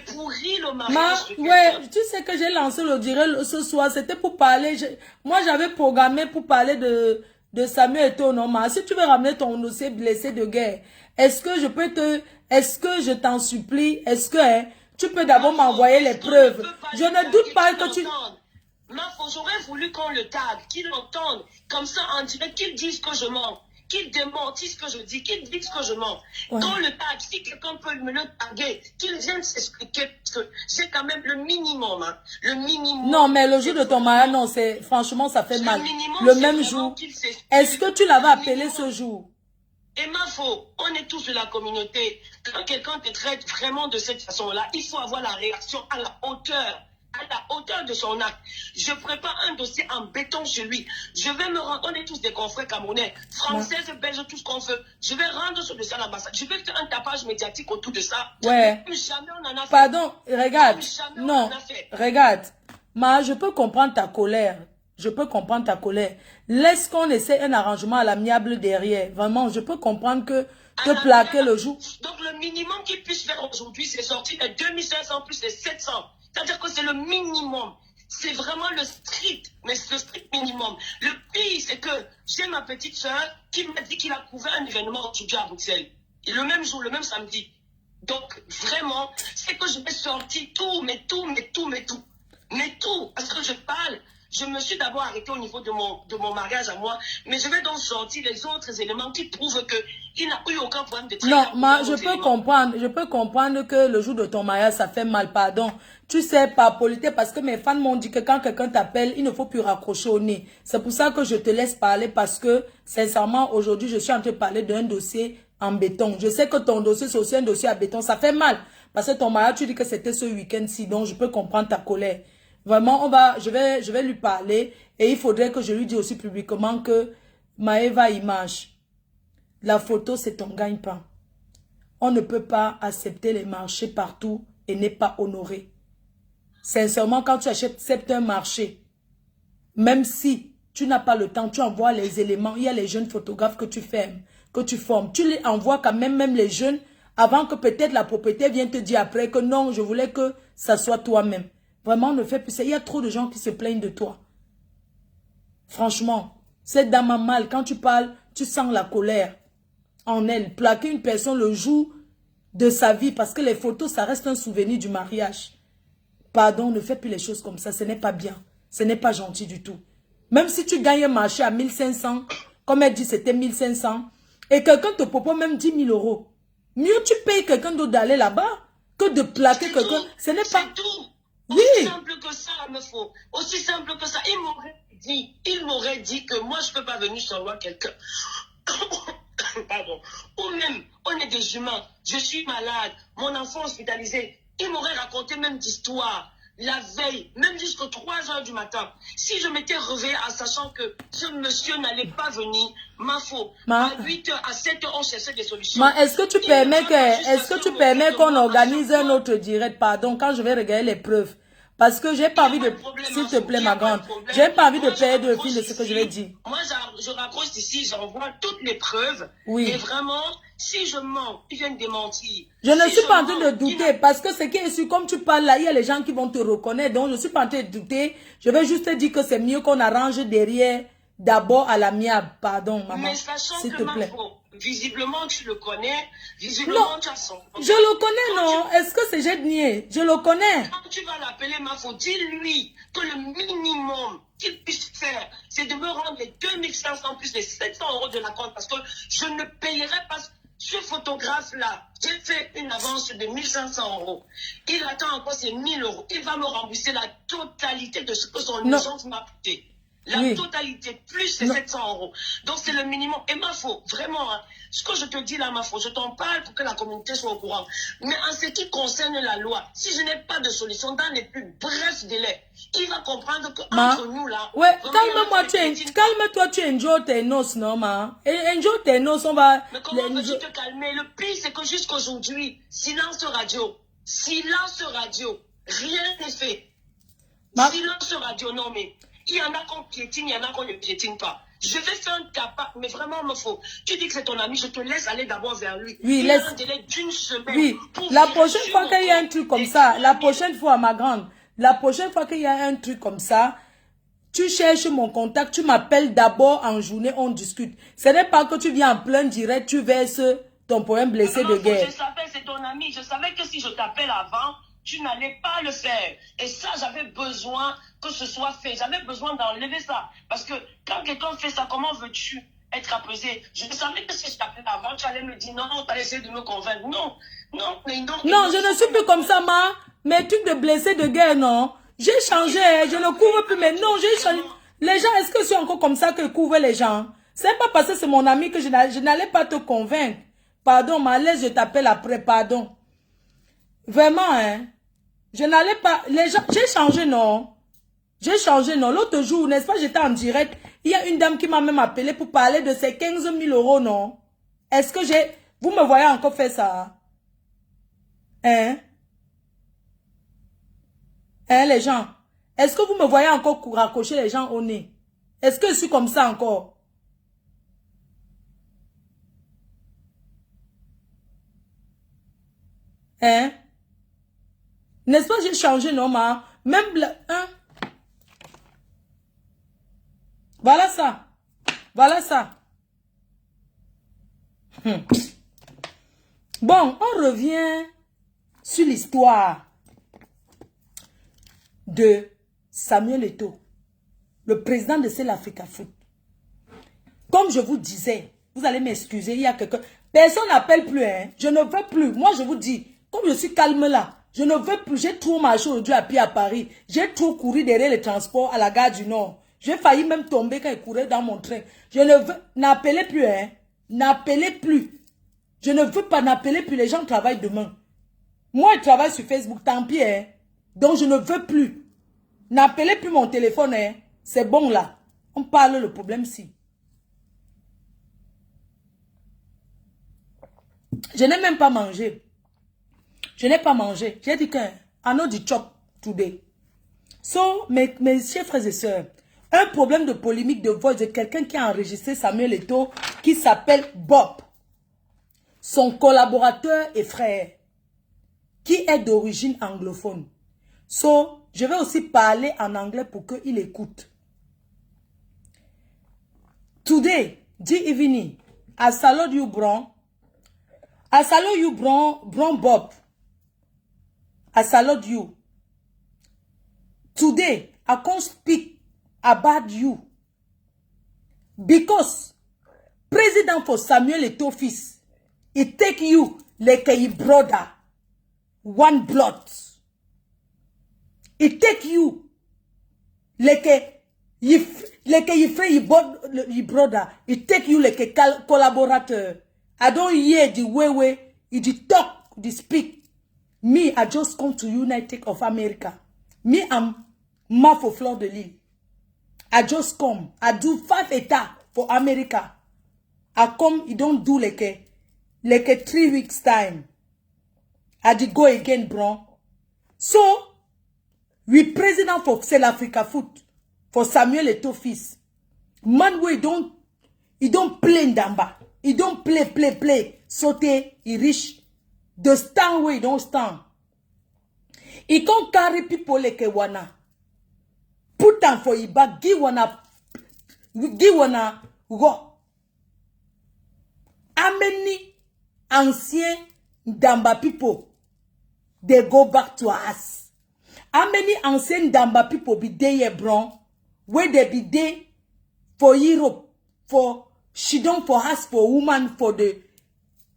pourrir le mariage de quelqu'un? Tu sais que j'ai lancé le direct ce soir. C'était pour parler. Moi, j'avais programmé pour parler de Samuel Eto'o Normal. Si tu veux ramener ton dossier blessé de guerre, est-ce que je t'en supplie, est-ce que tu peux d'abord m'envoyer les preuves. Je ne doute pas que tu... J'aurais voulu qu'on le tag, qu'il l'entende. Comme ça, en direct, qu'il dise que je mens. Qu'il démentisse ce que je dis, qu'il dise que je mens. Ouais. Dans le tag, si quelqu'un peut me le taguer, qu'il vienne s'expliquer, parce que c'est quand même le minimum. Hein. Le minimum. Non, mais le jour de ton mariage, non, c'est franchement, ça fait mal. Minimum, le même jour. Est-ce que tu l'avais appelé minimum. ce jour? Et ma faute, on est tous de la communauté. Quand quelqu'un te traite vraiment de cette façon-là, il faut avoir la réaction à la hauteur de son acte. Je prépare un dossier en béton chez lui. Je vais me rendre, on est tous des confrères camerounais, françaises, belges, tout ce qu'on veut. Je vais rendre ce dossier à l'ambassade. Je vais faire un tapage médiatique autour de ça. Ouais. Jamais on en a fait. Pardon, regarde. Jamais Non, on en a fait. regarde. Je peux comprendre ta colère. Je peux comprendre ta colère. Laisse qu'on essaie un arrangement à l'amiable derrière. Vraiment, je peux comprendre que te plaquer le jour. Donc, le minimum qu'il puisse faire aujourd'hui, c'est sortir les 2500 plus les 700. C'est-à-dire que c'est le minimum. C'est vraiment le strict, mais c'est le strict minimum. Le pire, c'est que j'ai ma petite soeur qui m'a dit qu'il a couvert un événement aujourd'hui à Bruxelles. Et le même jour, le même samedi. Donc, vraiment, c'est que je vais sortir tout. Parce que je parle. Je me suis d'abord arrêtée au niveau de mon mariage à moi, mais je vais donc sortir les autres éléments qui prouvent qu'il n'a eu aucun problème de traitement. Non, je peux comprendre que le jour de ton mariage, ça fait mal, pardon. Tu sais, par politesse, parce que mes fans m'ont dit que quand quelqu'un t'appelle, il ne faut plus raccrocher au nez. C'est pour ça que je te laisse parler, parce que, sincèrement, aujourd'hui, je suis en train de parler d'un dossier en béton. Je sais que ton dossier, c'est aussi un dossier à béton. Ça fait mal, parce que ton mariage, tu dis que c'était ce week-end-ci, donc je peux comprendre ta colère. Vraiment, je vais lui parler et il faudrait que je lui dise aussi publiquement que Maëva Image, la photo c'est ton gagne-pain. On ne peut pas accepter les marchés partout et n'est pas honoré. Sincèrement, quand tu acceptes un marché, même si tu n'as pas le temps, tu envoies les éléments, il y a les jeunes photographes que tu formes, tu les envoies quand même les jeunes, avant que peut-être la propriétaire vienne te dire après que non, je voulais que ça soit toi-même. Vraiment, ne fais plus ça. Il y a trop de gens qui se plaignent de toi. Franchement, cette dame a mal. Quand tu parles, tu sens la colère en elle. Plaquer une personne le jour de sa vie, parce que les photos, ça reste un souvenir du mariage. Pardon, ne fais plus les choses comme ça. Ce n'est pas bien. Ce n'est pas gentil du tout. Même si tu gagnes un marché à 1500, comme elle dit, c'était 1500, et quelqu'un te propose même 10 000 euros. Mieux tu payes quelqu'un d'autre d'aller là-bas que de plaquer quelqu'un. Ce n'est pas... Oui. Aussi simple que ça, me faut. Aussi simple que ça. Il m'aurait dit que moi, je ne peux pas venir sans voir quelqu'un. Pardon. Ou même, on est des humains. Je suis malade. Mon enfant hospitalisé. Il m'aurait raconté même d'histoire. La veille, même jusqu'aux 3 h du matin. Si je m'étais réveillée en sachant que ce monsieur n'allait pas venir, ma faute. À 8 h, à 7 h, on cherchait des solutions. Est-ce que tu permets qu'on organise un autre direct, pardon, quand je vais regarder les preuves? Parce que j'ai pas envie de... S'il te plaît, ma grande. J'ai pas envie de perdre le fil de ce que je vais dire. Moi, je raccroche ici, j'envoie toutes les preuves. Oui. Et vraiment, si je mens, ils viennent démentir. Je ne suis pas en train de douter. Parce que ce qui est sûr, comme tu parles là, il y a les gens qui vont te reconnaître. Donc, je ne suis pas en train de douter. Je vais juste te dire que c'est mieux qu'on arrange derrière, d'abord à l'amiable. Pardon, maman. Mais sachant s'il que te plaît. Visiblement, tu le connais. Visiblement, tu as son... Je le connais, non? Est-ce que c'est j'ai nié? Je le connais. Quand tu vas l'appeler, dis-lui que le minimum qu'il puisse faire, c'est de me rendre les 2500 plus les 700 euros de la compte, parce que je ne payerai pas ce photographe-là. J'ai fait une avance de 1500 euros. Il attend encore ses 1000 euros. Il va me rembourser la totalité de ce que son agence m'a coûté. La totalité, plus les 700 euros. Donc, c'est le minimum. Et ma faute, vraiment, hein, ce que je te dis là, ma faute, je t'en parle pour que la communauté soit au courant. Mais en ce qui concerne la loi, si je n'ai pas de solution dans les plus brefs délais, il va comprendre qu'entre nous là... Ouais, calme-toi, tu enjoy tes noces, non, ma? Enjoy tes noces, on va... Mais comment veux-tu te calmer? Le pire, c'est que jusqu'aujourd'hui, silence radio, rien n'est fait. Silence radio, non, mais... Il y en a qu'on piétine, il y en a qu'on ne piétine pas. Je vais faire un tapas, mais vraiment, il me faut. Tu dis que c'est ton ami, je te laisse aller d'abord vers lui. Oui, il y a un délai d'une semaine. Oui, la prochaine fois qu'il y a un truc comme ça, la prochaine fois, ma grande, la prochaine fois qu'il y a un truc comme ça, tu cherches mon contact, tu m'appelles d'abord en journée, on discute. Ce n'est pas que tu viens en plein direct, tu verses ton problème blessé de guerre. Je savais, c'est ton ami. Je savais que si je t'appelle avant, tu n'allais pas le faire. Et ça, j'avais besoin que ce soit fait. J'avais besoin d'enlever ça. Parce que quand quelqu'un fait ça, comment veux-tu être apaisé? Je savais que si je t'appelais avant, tu allais me dire non, tu allais essayer de me convaincre. Non, non, mais non. Non, je ne suis plus comme ça, ma. Mes trucs de blessés de guerre, non. J'ai changé, je ne couvre plus, mais non, j'ai changé. Les gens, est-ce que c'est encore comme ça que couvrent les gens? C'est pas parce que c'est mon ami que je n'allais pas te convaincre. Pardon, ma laisse, je t'appelle après, pardon. Vraiment, hein. Je n'allais pas... Les gens... J'ai changé, non. J'ai changé, non. L'autre jour, n'est-ce pas, j'étais en direct. Il y a une dame qui m'a même appelé pour parler de ses 15 000 €, non. Est-ce que j'ai... Vous me voyez encore faire ça? Hein? Hein, les gens? Est-ce que vous me voyez encore raccrocher les gens au nez? Est-ce que je suis comme ça encore? Hein? N'est-ce pas, j'ai changé, non, ma? Même, hein? Voilà ça. Voilà ça. Bon, on revient sur l'histoire de Samuel Eto'o, le président de Cell Africa Foot. Comme je vous disais, vous allez m'excuser, il y a quelqu'un... Personne n'appelle plus, hein. Je ne veux plus. Moi, je vous dis, comme je suis calme là, je ne veux plus. J'ai trop marché aujourd'hui à pied à Paris. J'ai trop couru derrière les transports à la gare du Nord. J'ai failli même tomber quand il courait dans mon train. Je ne veux... N'appelez plus, hein. N'appelez plus. Je ne veux pas, n'appeler plus. Les gens travaillent demain. Moi, je travaille sur Facebook, tant pis, hein. Donc, je ne veux plus. N'appelez plus mon téléphone, hein. C'est bon, là. On parle le problème si. Je n'ai même pas mangé. Je n'ai pas mangé. J'ai dit que I know the chop today. So, mes chers frères et sœurs, un problème de polémique de voix de quelqu'un qui a enregistré Samuel Eto'o, qui s'appelle Bob. Son collaborateur et frère, qui est d'origine anglophone. So, je vais aussi parler en anglais pour qu'il écoute. Today, this evening, I salute you, bro. I salute you, bro Bob. I salute you. Today, I can't speak about you. Because President for Samuel Eto'o fils, it take you like a brother, one blood. It take you like a friend, brother. It take you like a collaborator. I don't hear the way you talk, the speak. Me, I just come to United of America. Me, I'm Mafo Fleur de Lille. I just come. I do 5 états for America. I come, you don't do like a 3 weeks time. I did go again, bro. So, we president for Cell Africa Foot, for Samuel Eto'o fils. Man, we don't play Ndamba. He don't play. Saute, he reach the stand where he don't stand. He can't carry people like a wana. Put them for you back. Give wana go. How many ancient Ndamba people they go back to us? How many ancient Ndamba people be there here, bro? Where they be there for Europe, for she don't for us, for woman, for the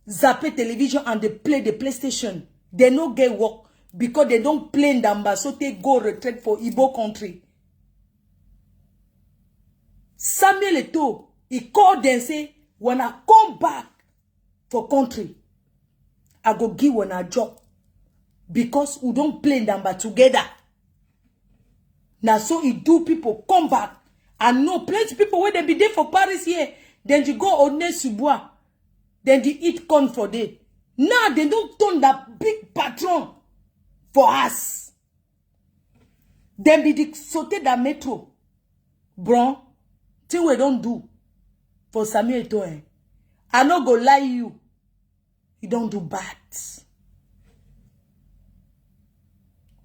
Zappé television and they play the PlayStation. They no get work because they don't play Ndamba, so they go retreat for Igbo country. Samuel Eto'o, he called and say, when I come back for country, I go give one a job. Because we don't play Ndamba together. Now so he do people come back. And no plenty people where they be there for Paris here. Then you go on Subois. Then they eat corn for day. Now they don't turn that big patron for us. Then be the sauté that metro. Bro, thing we don't do for Samuel Eto'o. I no go lie you. You don't do bad.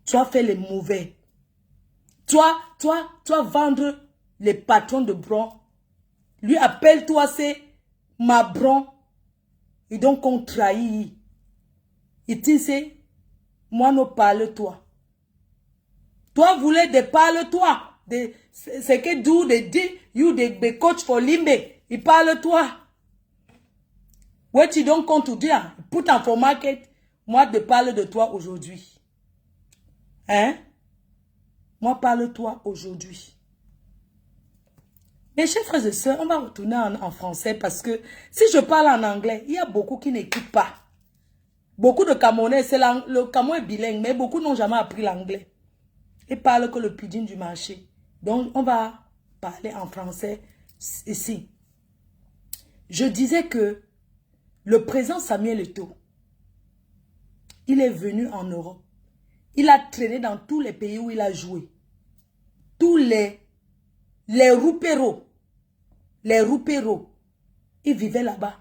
Tu as fait les mauvais. Toi vendre les patrons de bron. Lui appelle-toi, c'est ma bron. Et donc on trahit. Il dit c'est Moi, ne parle-toi. Toi, voulez de parle-toi. C'est que do they did you the coach for Limbe. Il parle-toi. What you don't come to do? Put en for market. Moi, je parle de toi aujourd'hui. Hein? Moi, parle-toi aujourd'hui. Mes chers frères et sœurs, on va retourner en français parce que si je parle en anglais, il y a beaucoup qui n'écoutent pas. Beaucoup de Camerounais, le Cameroun est bilingue, mais beaucoup n'ont jamais appris l'anglais. Ils parlent que le pidgin du marché. Donc, on va parler en français ici. Je disais que le président Samuel Eto'o, il est venu en Europe. Il a traîné dans tous les pays où il a joué. Tous les roupéros, ils vivaient là-bas.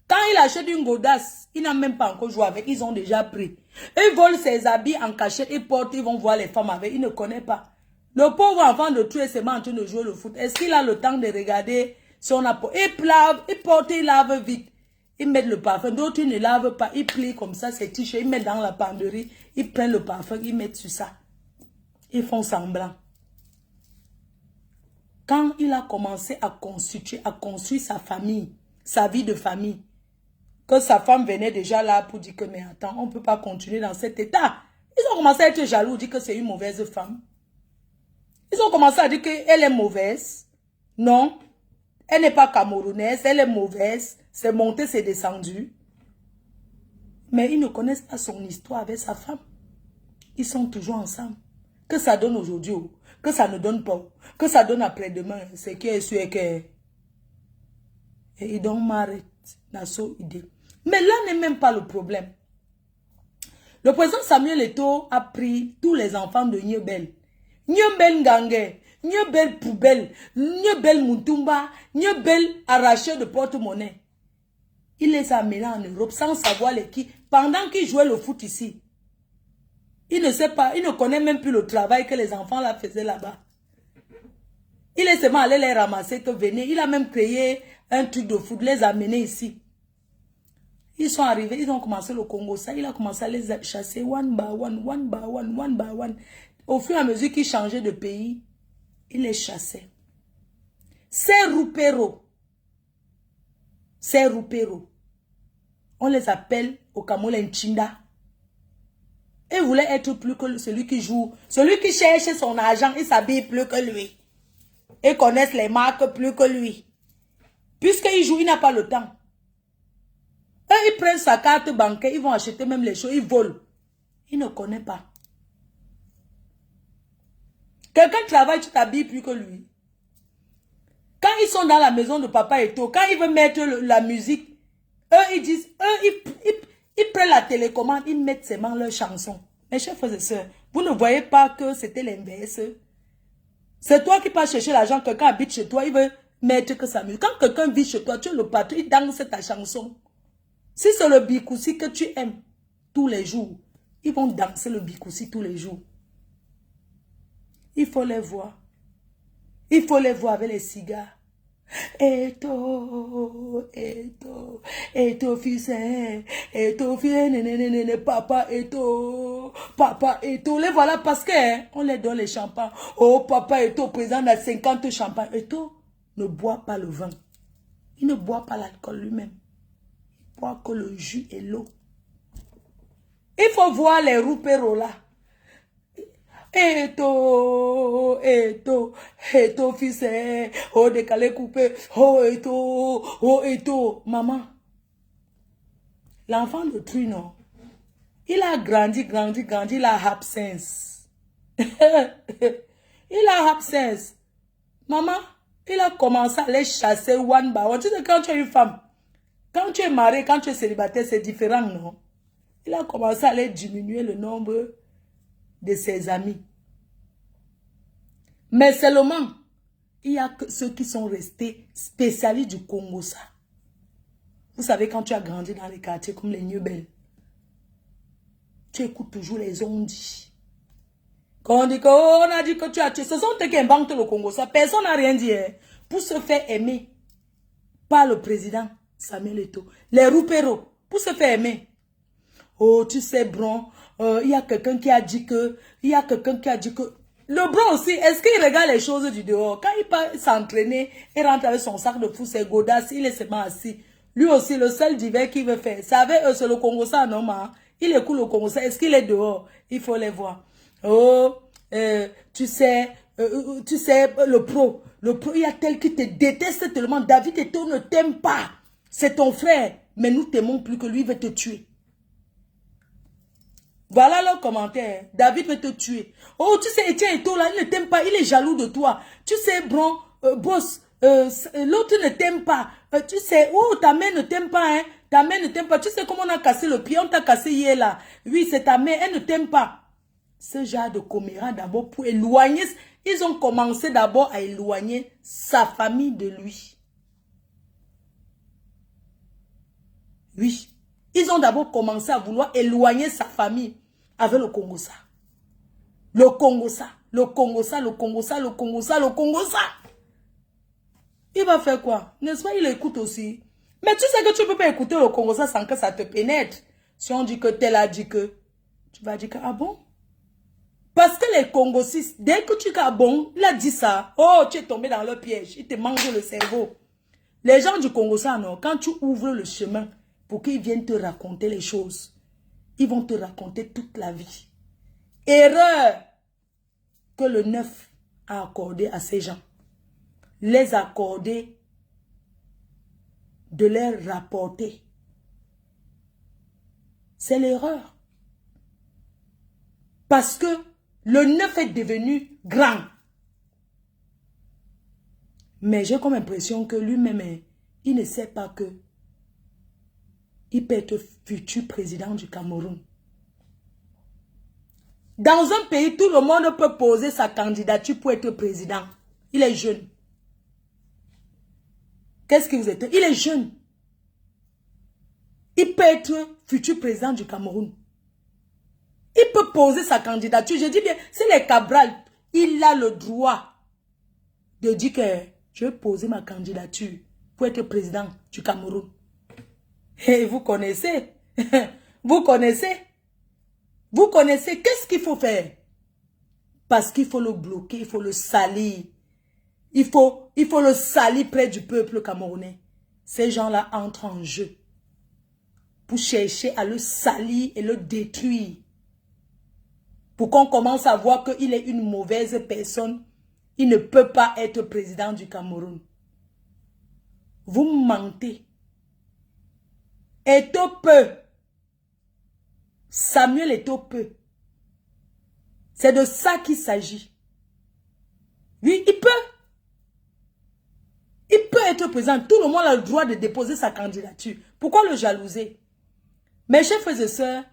Quand il achète une godasse, il n'a même pas encore joué avec, ils ont déjà pris. Ils volent ses habits en cachette, ils portent, ils vont voir les femmes avec, il ne connaît pas. Le pauvre enfant de tuer ses mains en train de jouer le foot, est-ce qu'il a le temps de regarder son apport? Il porte, il lave vite. Ils mettent le parfum, d'autres ils ne lavent pas, ils plient comme ça, ses t-shirts, ils mettent dans la penderie, ils prennent le parfum, ils mettent sur ça. Ils font semblant. Quand il a commencé à construire sa famille, sa vie de famille, que sa femme venait déjà là pour dire que, mais attends, on ne peut pas continuer dans cet état. Ils ont commencé à être jaloux, dire que c'est une mauvaise femme. Ils ont commencé à dire qu'elle est mauvaise. Non, elle n'est pas camerounaise, elle est mauvaise. C'est monté, c'est descendu. Mais ils ne connaissent pas son histoire avec sa femme. Ils sont toujours ensemble. Que ça donne aujourd'hui, que ça ne donne pas, que ça donne après-demain, c'est que c'est que. Et ils donc m'arrêtent. Mais là n'est même pas le problème. Le président Samuel Eto'o a pris tous les enfants de Nyebel. Nyebel Ngangé, Nyebel Poubelle, Nyebel Moutumba, Nyebel arraché de porte-monnaie. Il les a amenés en Europe sans savoir les qui. Pendant qu'ils jouaient le foot ici. Il ne sait pas, il ne connaît même plus le travail que les enfants là faisaient là-bas. Il est seulement allé les ramasser, que venez. Il a même créé un truc de foot, les amener ici. Ils sont arrivés, ils ont commencé le Congo, ça. Il a commencé à les chasser one by one, one by one, one by one. Au fur et à mesure qu'ils changeaient de pays, il les chassait. Ces roupéros, on les appelle au Cameroun les Nchinda. Il voulait être plus que celui qui joue. Celui qui cherche son argent, il s'habille plus que lui. Ils connaissent les marques plus que lui. Puisqu'il joue, il n'a pas le temps. Eux, ils prennent sa carte bancaire, ils vont acheter même les choses, ils volent. Il ne connaît pas. Quelqu'un travaille, tu t'habilles plus que lui. Quand ils sont dans la maison de papa et tout, quand ils veulent mettre la musique, eux, ils disent, ils prennent la télécommande, ils mettent seulement leurs chansons. Mes chers frères et sœurs, vous ne voyez pas que c'était l'inverse. C'est toi qui pars chercher l'argent, quelqu'un habite chez toi, il veut mettre que sa musique. Quand quelqu'un vit chez toi, tu es le patron, il danse ta chanson. Si c'est le bikoussi que tu aimes tous les jours, ils vont danser le bikoussi tous les jours. Il faut les voir. Il faut les voir avec les cigares. Eto, fils, papa, papa, les voilà parce que on les donne les champagnes. Oh, papa, président a 50 champagnes. Ne boit pas le vin. Il ne boit pas l'alcool lui-même. Il boit que le jus et l'eau. Il faut voir les roupéros là. Eto, fils, oh, décalé, coupé, oh, maman. L'enfant de Trino, il a grandi, il a absence. Il a absence. Maman, il a commencé à les chasser one by one. Tu sais, quand tu es une femme, quand tu es mariée, quand tu es célibataire, c'est différent, non? Il a commencé à les diminuer le nombre de ses amis. Mais seulement, il y a que ceux qui sont restés spécialistes du Congo, ça. Vous savez, quand tu as grandi dans les quartiers comme les Nyebel, tu écoutes toujours les ondis. Quand on dit qu'on a dit que tu as tué, ce sont eux qui inventent le Congo, ça. Personne n'a rien dit. Hein. Pour se faire aimer par le président Samuel Eto'o. Les roupéros, pour se faire aimer. Oh, tu sais, Bron, il y a quelqu'un qui a dit que, il y a quelqu'un qui a dit que. Le bro aussi, est-ce qu'il regarde les choses du dehors? Quand il part s'entraîner et rentre avec son sac de fou, c'est godasses, il est seulement assis. Lui aussi, le seul divers qu'il veut faire. Ça avec eux, c'est le Congo ça, non, ma? Il écoute le Congo ça. Est-ce qu'il est dehors? Il faut les voir. Oh, tu sais, le pro, il y a tel qui te déteste tellement. David et toi ne t'aiment pas. C'est ton frère. Mais nous t'aimons plus que lui, il veut te tuer. Voilà le commentaire. David veut te tuer. Oh, tu sais, Etienne Eto, là, il ne t'aime pas. Il est jaloux de toi. Tu sais, Bron, boss, l'autre ne t'aime pas. Tu sais, oh, ta mère ne t'aime pas, hein. Ta mère ne t'aime pas. Tu sais comment on a cassé le pied? On t'a cassé hier, là. Oui, c'est ta mère. Elle ne t'aime pas. Ce genre de commérants, d'abord, pour éloigner. Ils ont commencé d'abord à éloigner sa famille de lui. Oui. Ils ont d'abord commencé à vouloir éloigner sa famille avec le Congo ça. Le Congo ça, le Congo ça, le Congo ça, le Congo ça, le Congo ça. Il va faire quoi? N'est-ce pas? Il écoute aussi. Mais tu sais que tu ne peux pas écouter le Congo ça sans que ça te pénètre. Si on dit que tel a dit que, tu vas dire que, ah bon? Parce que les Congossis, dès que tu dis, ah bon, il a dit ça, oh, tu es tombé dans le piège. Il te mange le cerveau. Les gens du Congo ça, non, quand tu ouvres le chemin, pour qu'ils viennent te raconter les choses. Ils vont te raconter toute la vie. Erreur que le 9 a accordé à ces gens. Les accorder, de les rapporter. C'est l'erreur. Parce que le 9 est devenu grand. Mais j'ai comme impression que lui-même, il ne sait pas que il peut être futur président du Cameroun. Dans un pays, tout le monde peut poser sa candidature pour être président. Il est jeune. Qu'est-ce que vous êtes? Il est jeune. Il peut être futur président du Cameroun. Il peut poser sa candidature. Je dis bien, c'est les Cabral. Il a le droit de dire que je vais poser ma candidature pour être président du Cameroun. Et vous connaissez, vous connaissez, qu'est-ce qu'il faut faire? Parce qu'il faut le bloquer, il faut le salir. Il faut le salir près du peuple camerounais. Ces gens-là entrent en jeu pour chercher à le salir et le détruire. Pour qu'on commence à voir qu'il est une mauvaise personne. Il ne peut pas être président du Cameroun. Vous mentez. Eto'o peut. Samuel Eto'o peut. C'est de ça qu'il s'agit. Oui, il peut. Il peut être président. Tout le monde a le droit de déposer sa candidature. Pourquoi le jalouser? Mes chers frères et sœurs,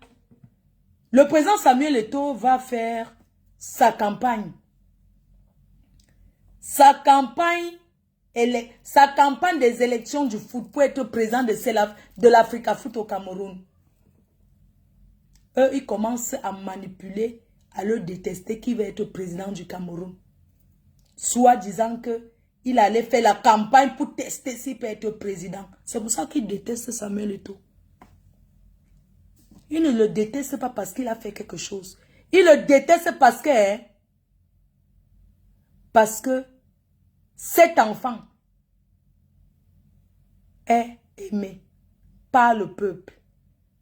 le président Samuel Eto'o va faire sa campagne. Sa campagne des élections du foot pour être président de l'Africa Foot au Cameroun. Eux, ils commencent à manipuler, à le détester qui va être président du Cameroun. Soit disant qu'il allait faire la campagne pour tester s'il peut être président. C'est pour ça qu'ils détestent Samuel Eto'o. Ils ne le détestent pas parce qu'il a fait quelque chose. Ils le détestent parce que cet enfant est aimé par le peuple.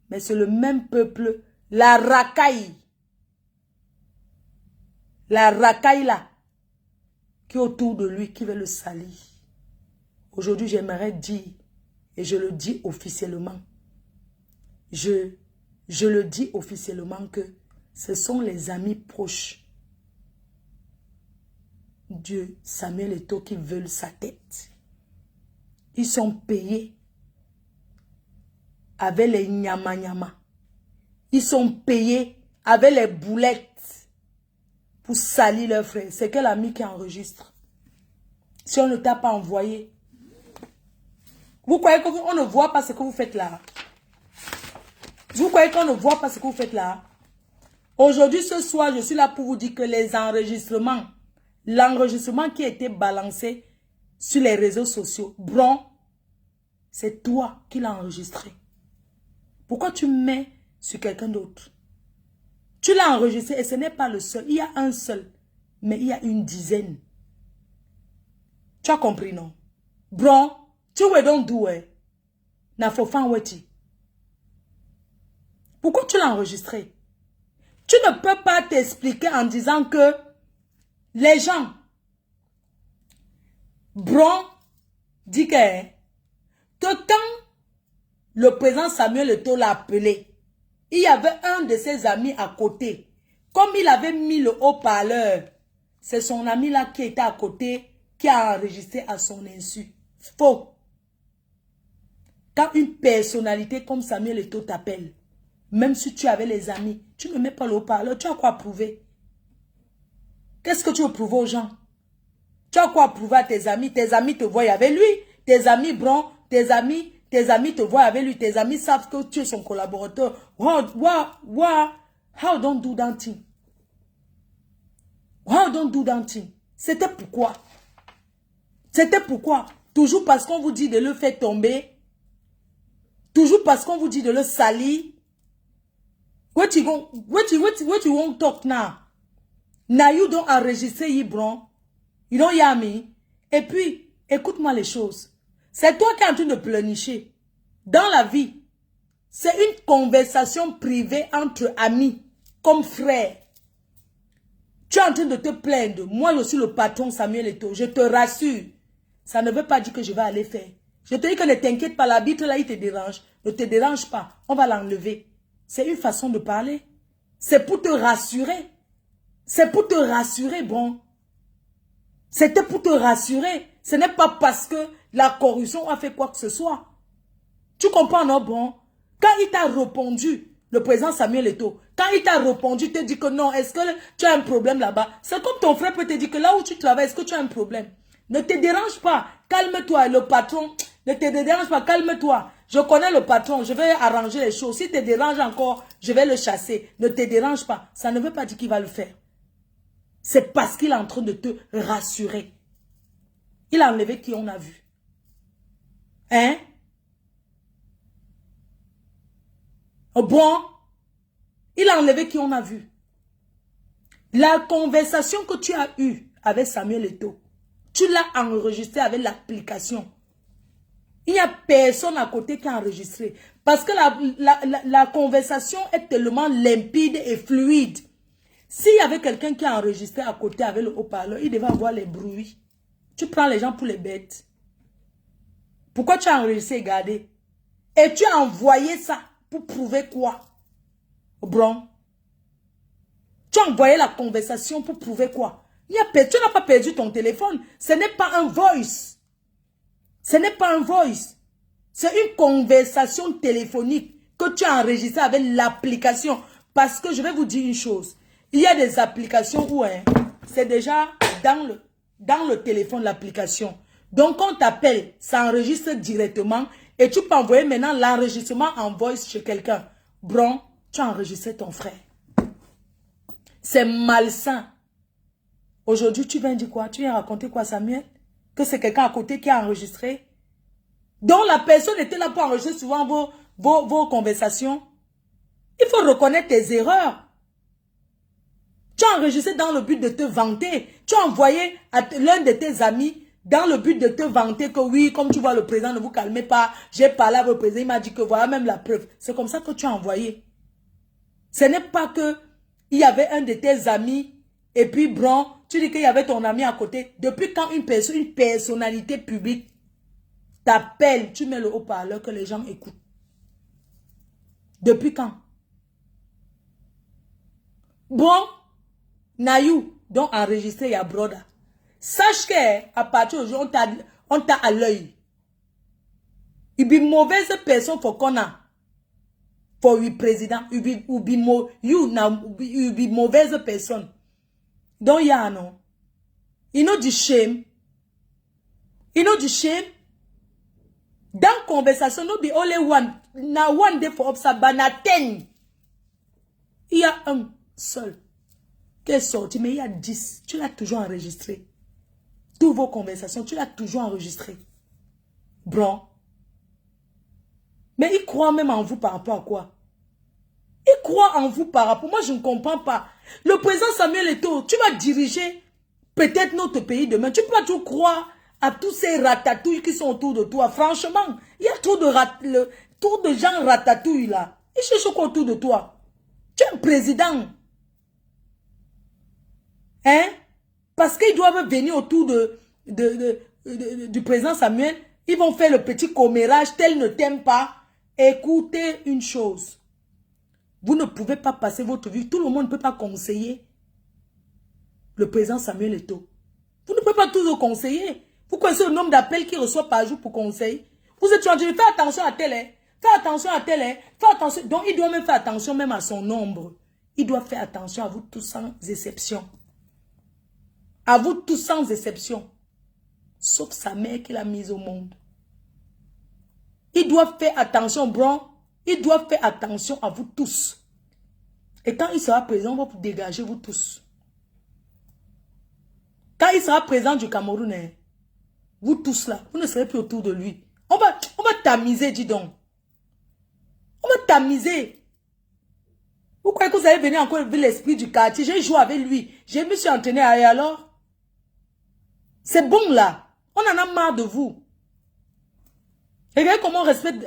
Mais c'est le même peuple, la racaille là, qui est autour de lui, qui veut le salir. Aujourd'hui, j'aimerais dire, et je le dis officiellement, je le dis officiellement que ce sont les amis proches de Samuel Eto'o qui veulent sa tête. Ils sont payés avec les nyama-nyama. Ils sont payés avec les boulettes pour salir leurs frères. C'est quel ami qui enregistre? Si on ne t'a pas envoyé, vous croyez qu'on ne voit pas ce que vous faites là? Vous croyez qu'on ne voit pas ce que vous faites là? Aujourd'hui, ce soir, je suis là pour vous dire que les enregistrements, l'enregistrement qui a été balancé sur les réseaux sociaux, Bron, c'est toi qui l'as enregistré. Pourquoi tu mets sur quelqu'un d'autre? Tu l'as enregistré et ce n'est pas le seul. Il y a un seul. Mais il y a une dizaine. Tu as compris, non? Bro, tu veux donc doué. Na fofan weti. Pourquoi tu l'as enregistré? Tu ne peux pas t'expliquer en disant que les gens, Bron dit que quand le président Samuel Eto'o l'a appelé, il y avait un de ses amis à côté. Comme il avait mis le haut-parleur, c'est son ami là qui était à côté qui a enregistré à son insu. Faux. Quand une personnalité comme Samuel Eto'o t'appelle, même si tu avais les amis, tu ne mets pas le haut-parleur, tu as quoi prouver? Qu'est-ce que tu veux prouver aux gens? Tu as quoi prouver à tes amis? Tes amis te voient avec lui. Tes amis, Bron, tes amis te voient avec lui. Tes amis savent que tu es son collaborateur. How don't do that thing? How don't do that thing? C'était pourquoi? C'était pourquoi? Toujours parce qu'on vous dit de le faire tomber. Toujours parce qu'on vous dit de le salir. What you won't talk now? Now you don't enregistrer Yibron. You don't hear me? Et puis, écoute-moi les choses. C'est toi qui es en train de pleurnicher. Dans la vie, c'est une conversation privée entre amis, comme frères. Tu es en train de te plaindre. Moi, je suis le patron Samuel Eto'o. Je te rassure. Ça ne veut pas dire que je vais aller faire. Je te dis que ne t'inquiète pas, l'arbitre là, il te dérange. Ne te dérange pas. On va l'enlever. C'est une façon de parler. C'est pour te rassurer. C'est pour te rassurer, bon. C'était pour te rassurer. Ce n'est pas parce que la corruption a fait quoi que ce soit. Tu comprends, non, bon? Quand il t'a répondu, le président Samuel Eto'o, quand il t'a répondu, il te dit que non, est-ce que tu as un problème là-bas? C'est comme ton frère peut te dire que là où tu travailles, est-ce que tu as un problème? Ne te dérange pas. Calme-toi, le patron. Ne te dérange pas, calme-toi. Je connais le patron, je vais arranger les choses. Si te dérange encore, je vais le chasser. Ne te dérange pas. Ça ne veut pas dire qu'il va le faire. C'est parce qu'il est en train de te rassurer. Il a enlevé qui on a vu. Hein? Bon, il a enlevé qui on a vu. La conversation que tu as eue avec Samuel Eto'o, tu l'as enregistrée avec l'application. Il n'y a personne à côté qui a enregistré. Parce que la conversation est tellement limpide et fluide. S'il y avait quelqu'un qui a enregistré à côté avec le haut-parleur, il devait avoir les bruits. Tu prends les gens pour les bêtes. Pourquoi tu as enregistré et gardé? Et tu as envoyé ça pour prouver quoi? Bron. Tu as envoyé la conversation pour prouver quoi? Tu n'as pas perdu ton téléphone. Ce n'est pas un voice. Ce n'est pas un voice. C'est une conversation téléphonique que tu as enregistrée avec l'application. Parce que je vais vous dire une chose. Il y a des applications où c'est déjà dans le téléphone l'application. Donc quand on t'appelle, ça enregistre directement. Et tu peux envoyer maintenant l'enregistrement en voice chez quelqu'un. Bron, tu as enregistré ton frère. C'est malsain. Aujourd'hui, tu viens dire quoi? Tu viens raconter quoi, Samuel? Que c'est quelqu'un à côté qui a enregistré? Donc la personne était là pour enregistrer souvent vos conversations. Il faut reconnaître tes erreurs. Tu as enregistré dans le but de te vanter. Tu as envoyé à l'un de tes amis dans le but de te vanter que oui, comme tu vois le président, ne vous calmez pas. J'ai parlé à votre président, il m'a dit que voilà même la preuve. C'est comme ça que tu as envoyé. Ce n'est pas que il y avait un de tes amis et puis Bron, tu dis qu'il y avait ton ami à côté. Depuis quand une personnalité publique t'appelle, tu mets le haut-parleur que les gens écoutent. Depuis quand? Bon, Nayou, donc enregistré, il y a Broda. Sache qu'à partir d'aujourd'hui, on t'a à l'œil. Il y a une mauvaise personne pour qu'on a. Pour le président. Il y a une mauvaise personne. Donc, il y a non. You know the shame. You know the shame. Dans conversation, no be only one. Na one day for observe, but na 10. Il y a un seul qui est sorti, mais il y a 10. Tu l'as toujours enregistré. Toutes vos conversations, tu l'as toujours enregistré. Bron. Mais il croit même en vous par rapport à quoi? Il croit en vous par rapport. Moi, je ne comprends pas. Le président Samuel Eto'o, tu vas diriger peut-être notre pays demain. Tu peux pas toujours croire à tous ces ratatouilles qui sont autour de toi. Franchement, il y a trop de gens ratatouilles là. Ils cherchent quoi autour de toi? Tu es un président. Hein? Parce qu'ils doivent venir autour du président Samuel. Ils vont faire le petit commérage. Tel ne t'aime pas. Écoutez une chose. Vous ne pouvez pas passer votre vie. Tout le monde ne peut pas conseiller le président Samuel Eto'o. Vous ne pouvez pas toujours conseiller. Vous connaissez le nombre d'appels qu'il reçoit par jour pour conseiller. Vous êtes en train de faire attention à tel, fais attention à tel, fais attention. Donc il doit même faire attention même à son nombre. Il doit faire attention à vous tous sans exception. À vous tous sans exception. Sauf sa mère qu'il a mise au monde. Il doit faire attention, bro. Il doit faire attention à vous tous. Et quand il sera présent, on va vous dégager vous tous. Quand il sera présent du Cameroun, vous tous là, vous ne serez plus autour de lui. On va tamiser, dis donc. On va tamiser. Vous croyez que vous allez venir encore avec l'esprit du quartier? J'ai joué avec lui. Je me suis entraîné et alors? C'est bon là. On en a marre de vous. Regardez comment on respecte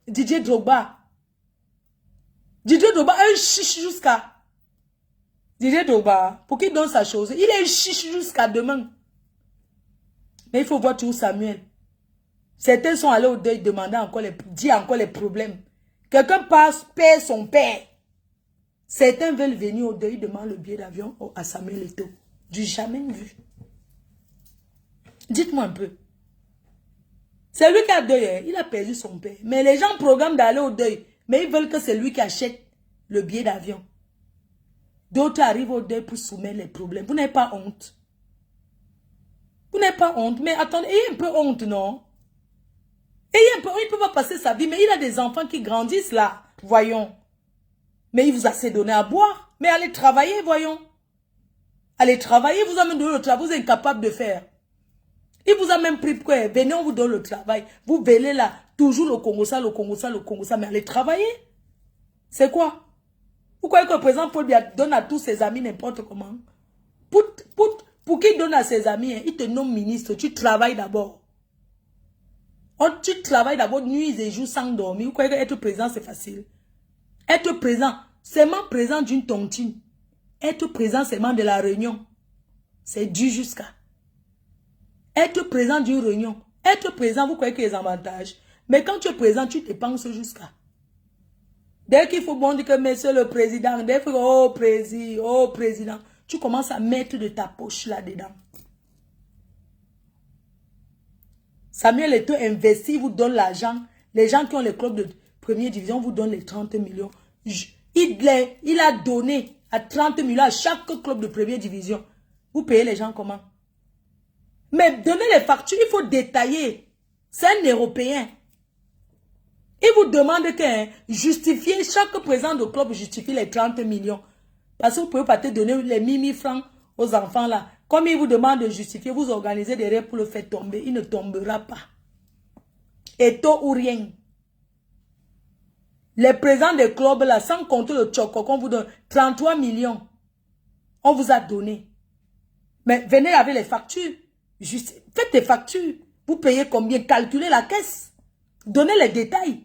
Didier Drogba. Didier Drogba a un chiche jusqu'à... Didier Drogba, pour qu'il donne sa chose, il est un chiche jusqu'à demain. Mais il faut voir toujours Samuel. Certains sont allés au deuil demander encore dire encore les problèmes. Quelqu'un passe, perd son père. Certains veulent venir au deuil, demandent le billet d'avion à Samuel Eto'o. Du jamais vu. Dites-moi un peu. C'est lui qui a deuil, il a perdu son père. Mais les gens programment d'aller au deuil. Mais ils veulent que c'est lui qui achète le billet d'avion. D'autres arrivent au deuil pour soumettre les problèmes. Vous n'avez pas honte. Vous n'avez pas honte. Mais attendez, ayez un peu honte, non? Ayez un peu, il ne peut pas passer sa vie. Mais il a des enfants qui grandissent là. Voyons. Mais il vous a assez donné à boire. Mais allez travailler, voyons. Allez travailler, vous avez donné le travail, vous êtes incapable de faire. Il vous a même pris quoi? Venez, on vous donne le travail. Vous venez là, toujours le Congo ça, le Congo ça, le Congo ça. Mais allez travailler. C'est quoi? Vous croyez que le président Paul Biya donne à tous ses amis n'importe comment? Pour qu'il donne à ses amis, il te nomme ministre. Tu travailles d'abord. Tu travailles d'abord nuit et jour sans dormir. Vous croyez qu'être président, c'est facile? Être président, seulement président d'une tontine. Être président seulement de la réunion. C'est dur jusqu'à. Être président d'une réunion. Être président, vous croyez qu'il y a des avantages. Mais quand tu es président, tu dépenses jusqu'à. Dès qu'il faut bon dire que monsieur le président, dès qu'il faut oh président, tu commences à mettre de ta poche là-dedans. Samuel Eto'o investit, vous donne l'argent. Les gens qui ont les clubs de première division vous donnent les 30 millions. Il a donné à 30 millions à chaque club de première division. Vous payez les gens comment? Mais donnez les factures, il faut détailler. C'est un Européen. Il vous demande que justifier, chaque président de club justifie les 30 millions. Parce que vous ne pouvez pas te donner les 1000 francs aux enfants là. Comme il vous demande de justifier, vous organisez des rêves pour le faire tomber. Il ne tombera pas. Et tôt ou rien. Les présidents des clubs là, sans compter le choco qu'on vous donne, 33 millions. On vous a donné. Mais venez avec les factures. Faites des factures. Vous payez combien? Calculez la caisse. Donnez les détails.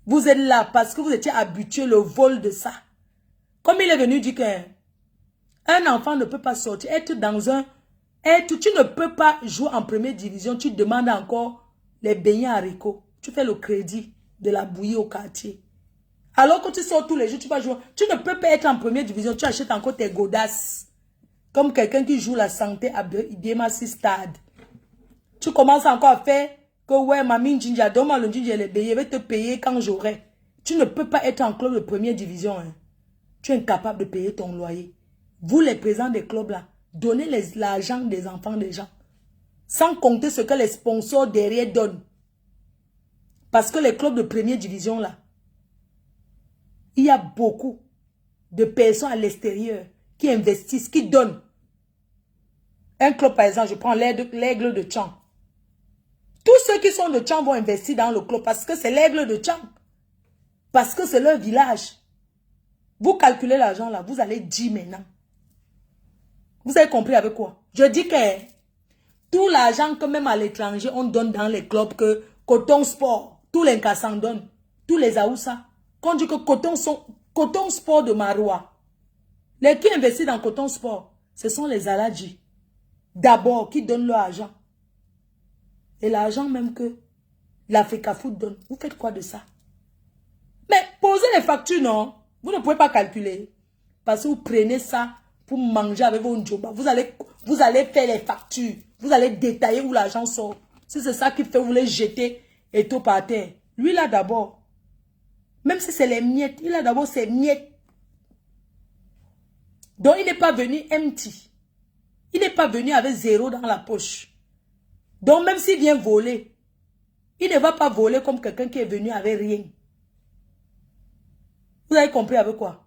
Vous êtes là parce que vous étiez habitué au vol de ça. Comme il est venu dire qu'un enfant ne peut pas sortir, tu ne peux pas jouer en première division, tu demandes encore les beignets haricots. Tu fais le crédit de la bouillie au quartier. Alors que tu sors tous les jours, tu vas jouer. Tu ne peux pas être en première division, tu achètes encore tes godasses. Comme quelqu'un qui joue la santé à Biémassi Stade. Tu commences encore à faire que ouais, mamie Jinja, donne-moi le Jinja les beignets, je vais te payer quand j'aurai. Tu ne peux pas être en club de première division. Hein. Tu es incapable de payer ton loyer. Vous, les présidents des clubs là, donnez l'argent des enfants des gens. Sans compter ce que les sponsors derrière donnent. Parce que les clubs de première division là, il y a beaucoup de personnes à l'extérieur qui investissent, qui donnent. Un club par exemple, je prends l'Aigle de Tchang. Tous ceux qui sont de Tchang vont investir dans le club parce que c'est l'Aigle de Tchang. Parce que c'est leur village. Vous calculez l'argent là, vous allez dire maintenant. Vous avez compris avec quoi? Je dis que tout l'argent que même à l'étranger, on donne dans les clubs, que Coton Sport, tous les cas s'en donnent, tous les Aoussa. Quand on dit que Coton Sport de Maroua, les qui investissent dans Coton Sport, ce sont les Aladji. D'abord, qui donnent leur argent. Et l'argent même que l'Africa Foot donne. Vous faites quoi de ça? Mais posez les factures, non? Vous ne pouvez pas calculer. Parce que vous prenez ça pour manger avec vos njoba. Vous allez faire les factures. Vous allez détailler où l'argent sort. Si c'est ça qui fait, vous les jeter et tout par terre. Lui, là d'abord, même si c'est les miettes, il a d'abord ses miettes. Donc, il n'est pas venu empty. Il n'est pas venu avec 0 dans la poche. Donc, même s'il vient voler, il ne va pas voler comme quelqu'un qui est venu avec rien. Vous avez compris avec quoi?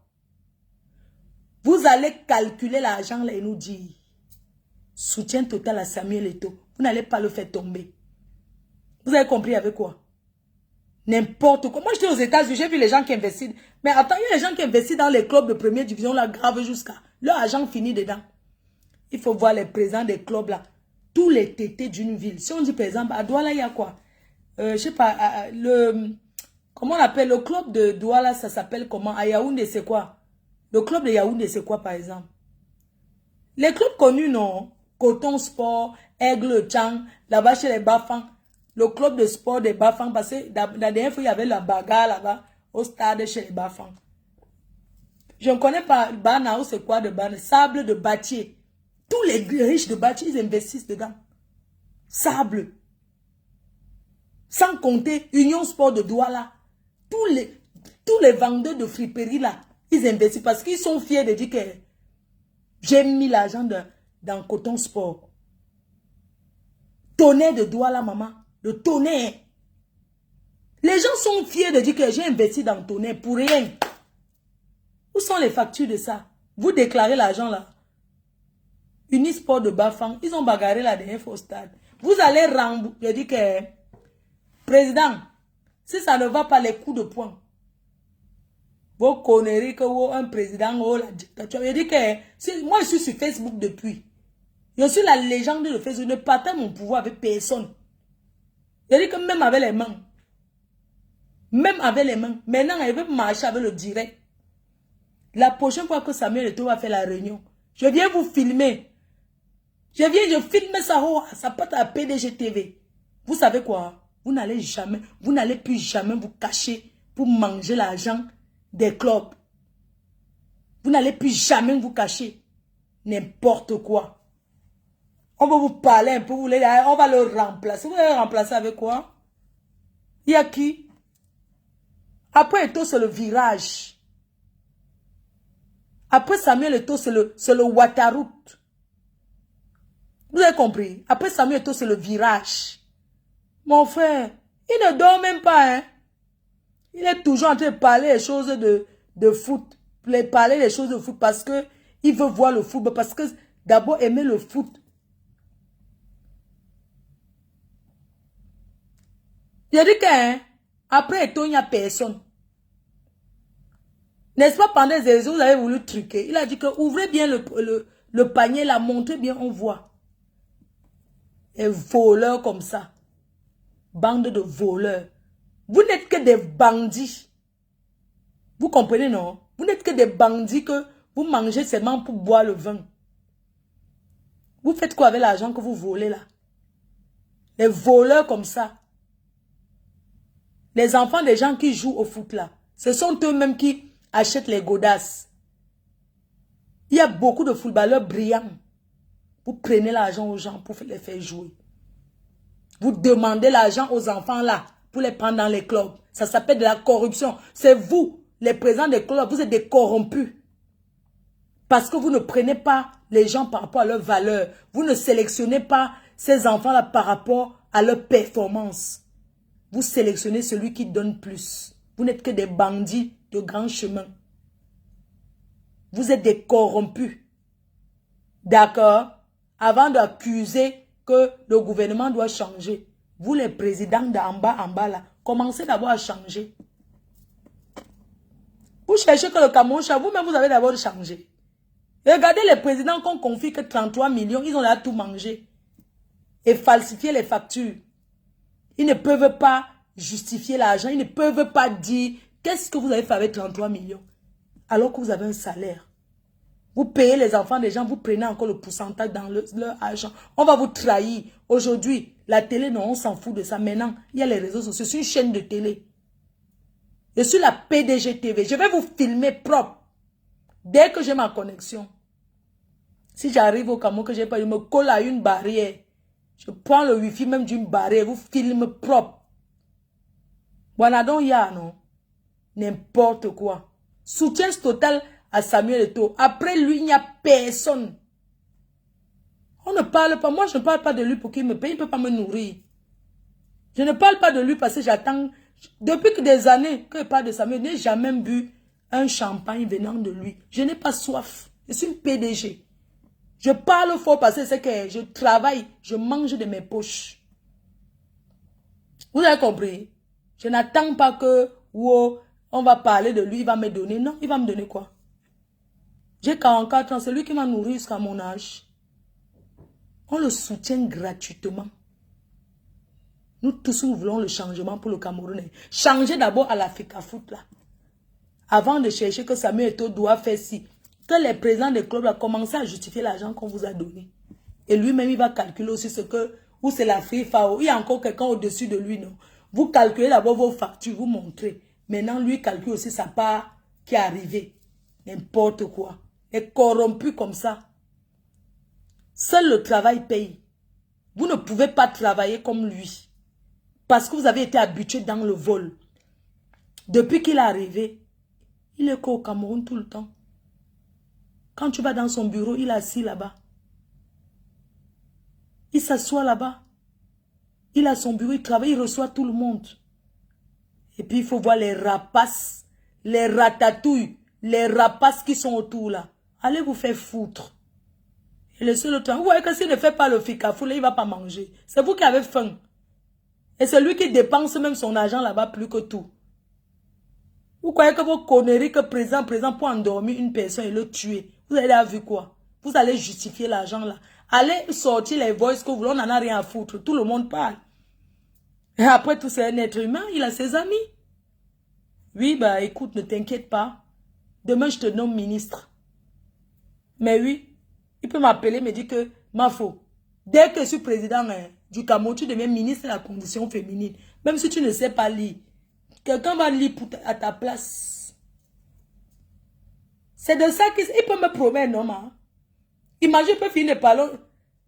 Vous allez calculer l'argent et nous dire soutien total à Samuel Eto'o. Vous n'allez pas le faire tomber. Vous avez compris avec quoi? N'importe quoi. Moi, j'étais aux États-Unis, j'ai vu les gens qui investissent. Mais attends, il y a les gens qui investissent dans les clubs de première division, là, grave jusqu'à. Leur argent finit dedans. Il faut voir les présidents des clubs, là. Tous les tétés d'une ville. Si on dit, par exemple, à Douala, il y a quoi? Je sais pas, comment on appelle le club de Douala, ça s'appelle comment? À Yaoundé, c'est quoi? Le club de Yaoundé, c'est quoi, par exemple? Les clubs connus, non? Coton Sport, Aigle Chang, là-bas chez les Bafang. Le club de sport des Bafang, parce que la dernière fois, il y avait la bagarre là-bas, au stade chez les Bafang. Je ne connais pas Banao, c'est quoi de Banao? Sable de Bâtier. Tous les riches de Bâtier, ils investissent dedans. Sable. Sans compter Union Sport de Douala. Tous les vendeurs de friperie là, ils investissent parce qu'ils sont fiers de dire que j'ai mis l'argent dans Coton Sport. Tonnerre de Douala, maman. Le Tonnerre. Les gens sont fiers de dire que j'ai investi dans Tonnerre pour rien. Où sont les factures de ça? Vous déclarez l'argent là. Unisport de Bafang, ils ont bagarré la dernière fois au stade. Vous allez rembourser. Je dis que, président, si ça ne va pas les coups de poing, vous connaissez que un président, la dictature. Je dis que, moi je suis sur Facebook depuis. Je suis la légende de Facebook. Je ne partage mon pouvoir avec personne. Je dis que même avec les mains. Même avec les mains. Maintenant, elle veut marcher avec le direct. La prochaine fois que Samuel Eto'o va faire la réunion, je viens vous filmer. Je filme ça, ça peut être à PDG TV. Vous savez quoi? Vous n'allez plus jamais vous cacher pour manger l'argent des clubs. Vous n'allez plus jamais vous cacher. N'importe quoi. On va vous parler un peu, on va le remplacer. Vous allez le remplacer avec quoi? Il y a qui? Après Eto'o, c'est le virage. Après Samuel Eto'o, c'est le Wataroute. Vous avez compris? Après Samuel Eto'o, c'est le virage. Mon frère, il ne dort même pas, hein. Il est toujours en train de parler des choses de foot. Parler des choses de foot parce que il veut voir le football. Parce que d'abord, aimer le foot. Il a dit qu'après Eto'o, il n'y a personne. N'est-ce pas, pendant les élections, vous avez voulu truquer. Il a dit que ouvrez bien le panier, là, montrez bien, on voit. Et voleurs comme ça. Bande de voleurs. Vous n'êtes que des bandits. Vous comprenez, non? Vous n'êtes que des bandits que vous mangez seulement pour boire le vin. Vous faites quoi avec l'argent que vous volez là? Les voleurs comme ça. Les enfants des gens qui jouent au foot là. Ce sont eux-mêmes qui achètent les godasses. Il y a beaucoup de footballeurs brillants. Vous prenez l'argent aux gens pour les faire jouer. Vous demandez l'argent aux enfants là pour les prendre dans les clubs. Ça s'appelle de la corruption. C'est vous, les présidents des clubs, vous êtes des corrompus. Parce que vous ne prenez pas les gens par rapport à leurs valeurs. Vous ne sélectionnez pas ces enfants-là par rapport à leur performance. Vous sélectionnez celui qui donne plus. Vous n'êtes que des bandits de grand chemin. Vous êtes des corrompus. D'accord? Avant d'accuser que le gouvernement doit changer, vous les présidents d'en bas là, commencez d'abord à changer. Vous cherchez que le Cameroun change. Vous-même, vous avez d'abord changé. Et regardez les présidents qu'on confie que 33 millions, ils ont là tout mangé. Et falsifier les factures. Ils ne peuvent pas justifier l'argent. Ils ne peuvent pas dire qu'est-ce que vous avez fait avec 33 millions. Alors que vous avez un salaire. Vous payez les enfants des gens, vous prenez encore le pourcentage dans leur argent. On va vous trahir. Aujourd'hui, la télé, non, on s'en fout de ça. Maintenant, il y a les réseaux sociaux. C'est une chaîne de télé. Je suis la PDG TV. Je vais vous filmer propre. Dès que j'ai ma connexion. Si j'arrive au Cameroun, que j'ai pas, je me colle à une barrière. Je prends le wifi même d'une barrière. Vous filme propre. Voilà donc il y a, non? N'importe quoi. Soutien total à Samuel Eto'o. Après lui, il n'y a personne. On ne parle pas. Moi, je ne parle pas de lui pour qu'il me paye. Il ne peut pas me nourrir. Je ne parle pas de lui parce que j'attends. Depuis que des années que je parle de Samuel, je n'ai jamais bu un champagne venant de lui. Je n'ai pas soif. Je suis une PDG. Je parle fort parce que c'est que je travaille. Je mange de mes poches. Vous avez compris? Je n'attends pas que wow, on va parler de lui, il va me donner. Non, il va me donner quoi? J'ai 44 ans, c'est lui qui m'a nourri jusqu'à mon âge. On le soutient gratuitement. Nous tous, nous voulons le changement pour le Camerounais. Changer d'abord à l'Africa Foot là. Avant de chercher que Samuel Eto'o doit faire ci. Que les présidents des clubs ont commencé à justifier l'argent qu'on vous a donné. Et lui-même, il va calculer aussi ce que, ou c'est la FIFA, ou il y a encore quelqu'un au-dessus de lui, non? Vous calculez d'abord vos factures, vous montrez. Maintenant, lui calcule aussi sa part qui est arrivée. N'importe quoi. Et corrompu comme ça. Seul le travail paye. Vous ne pouvez pas travailler comme lui. Parce que vous avez été habitué dans le vol. Depuis qu'il est arrivé, il est qu'au Cameroun tout le temps. Quand tu vas dans son bureau, il est assis là-bas. Il s'assoit là-bas. Il a son bureau, il travaille, il reçoit tout le monde. Et puis il faut voir les rapaces, les ratatouilles, les rapaces qui sont autour là. Allez vous faire foutre. Et le seul temps, vous voyez que s'il ne fait pas le fikafou, là, il ne va pas manger. C'est vous qui avez faim. Et c'est lui qui dépense même son argent là-bas plus que tout. Vous croyez que vos conneries que présent pour endormir une personne et le tuer. Vous avez vu quoi? Vous allez justifier l'argent là. Allez sortir les voices que vous voulez, on n'en a rien à foutre. Tout le monde parle. Et après tout, c'est un être humain, il a ses amis. Oui, bah écoute, ne t'inquiète pas. Demain, je te nomme ministre. Mais oui, il peut m'appeler, me dire que, Mafo, dès que je suis président du Cameroun, tu deviens ministre de la condition féminine. Même si tu ne sais pas lire. Quelqu'un va lire à ta place. C'est de ça qu'il peut me promettre, non, ma? Imagine, il peut finir de parler.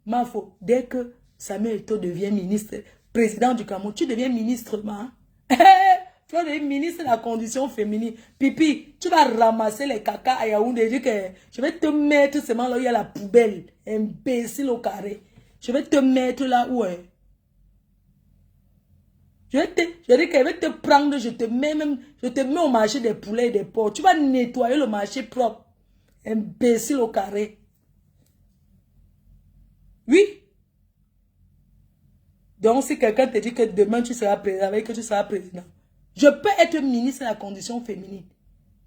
Mafo, dès que Samuel Eto'o devient ministre, président du Cameroun, tu deviens ministre, ma. Tu vas devenir ministre de la condition féminine. Pipi, tu vas ramasser les caca à Yaoundé. Je vais te mettre seulement là où il y a la poubelle. Imbécile au carré. Je vais te mettre là où est. Je vais te prendre, je te mets au marché des poulets et des porcs. Tu vas nettoyer le marché propre. Imbécile au carré. Oui. Donc, si quelqu'un te dit que demain tu seras président, avec que tu seras président, je peux être ministre de la condition féminine.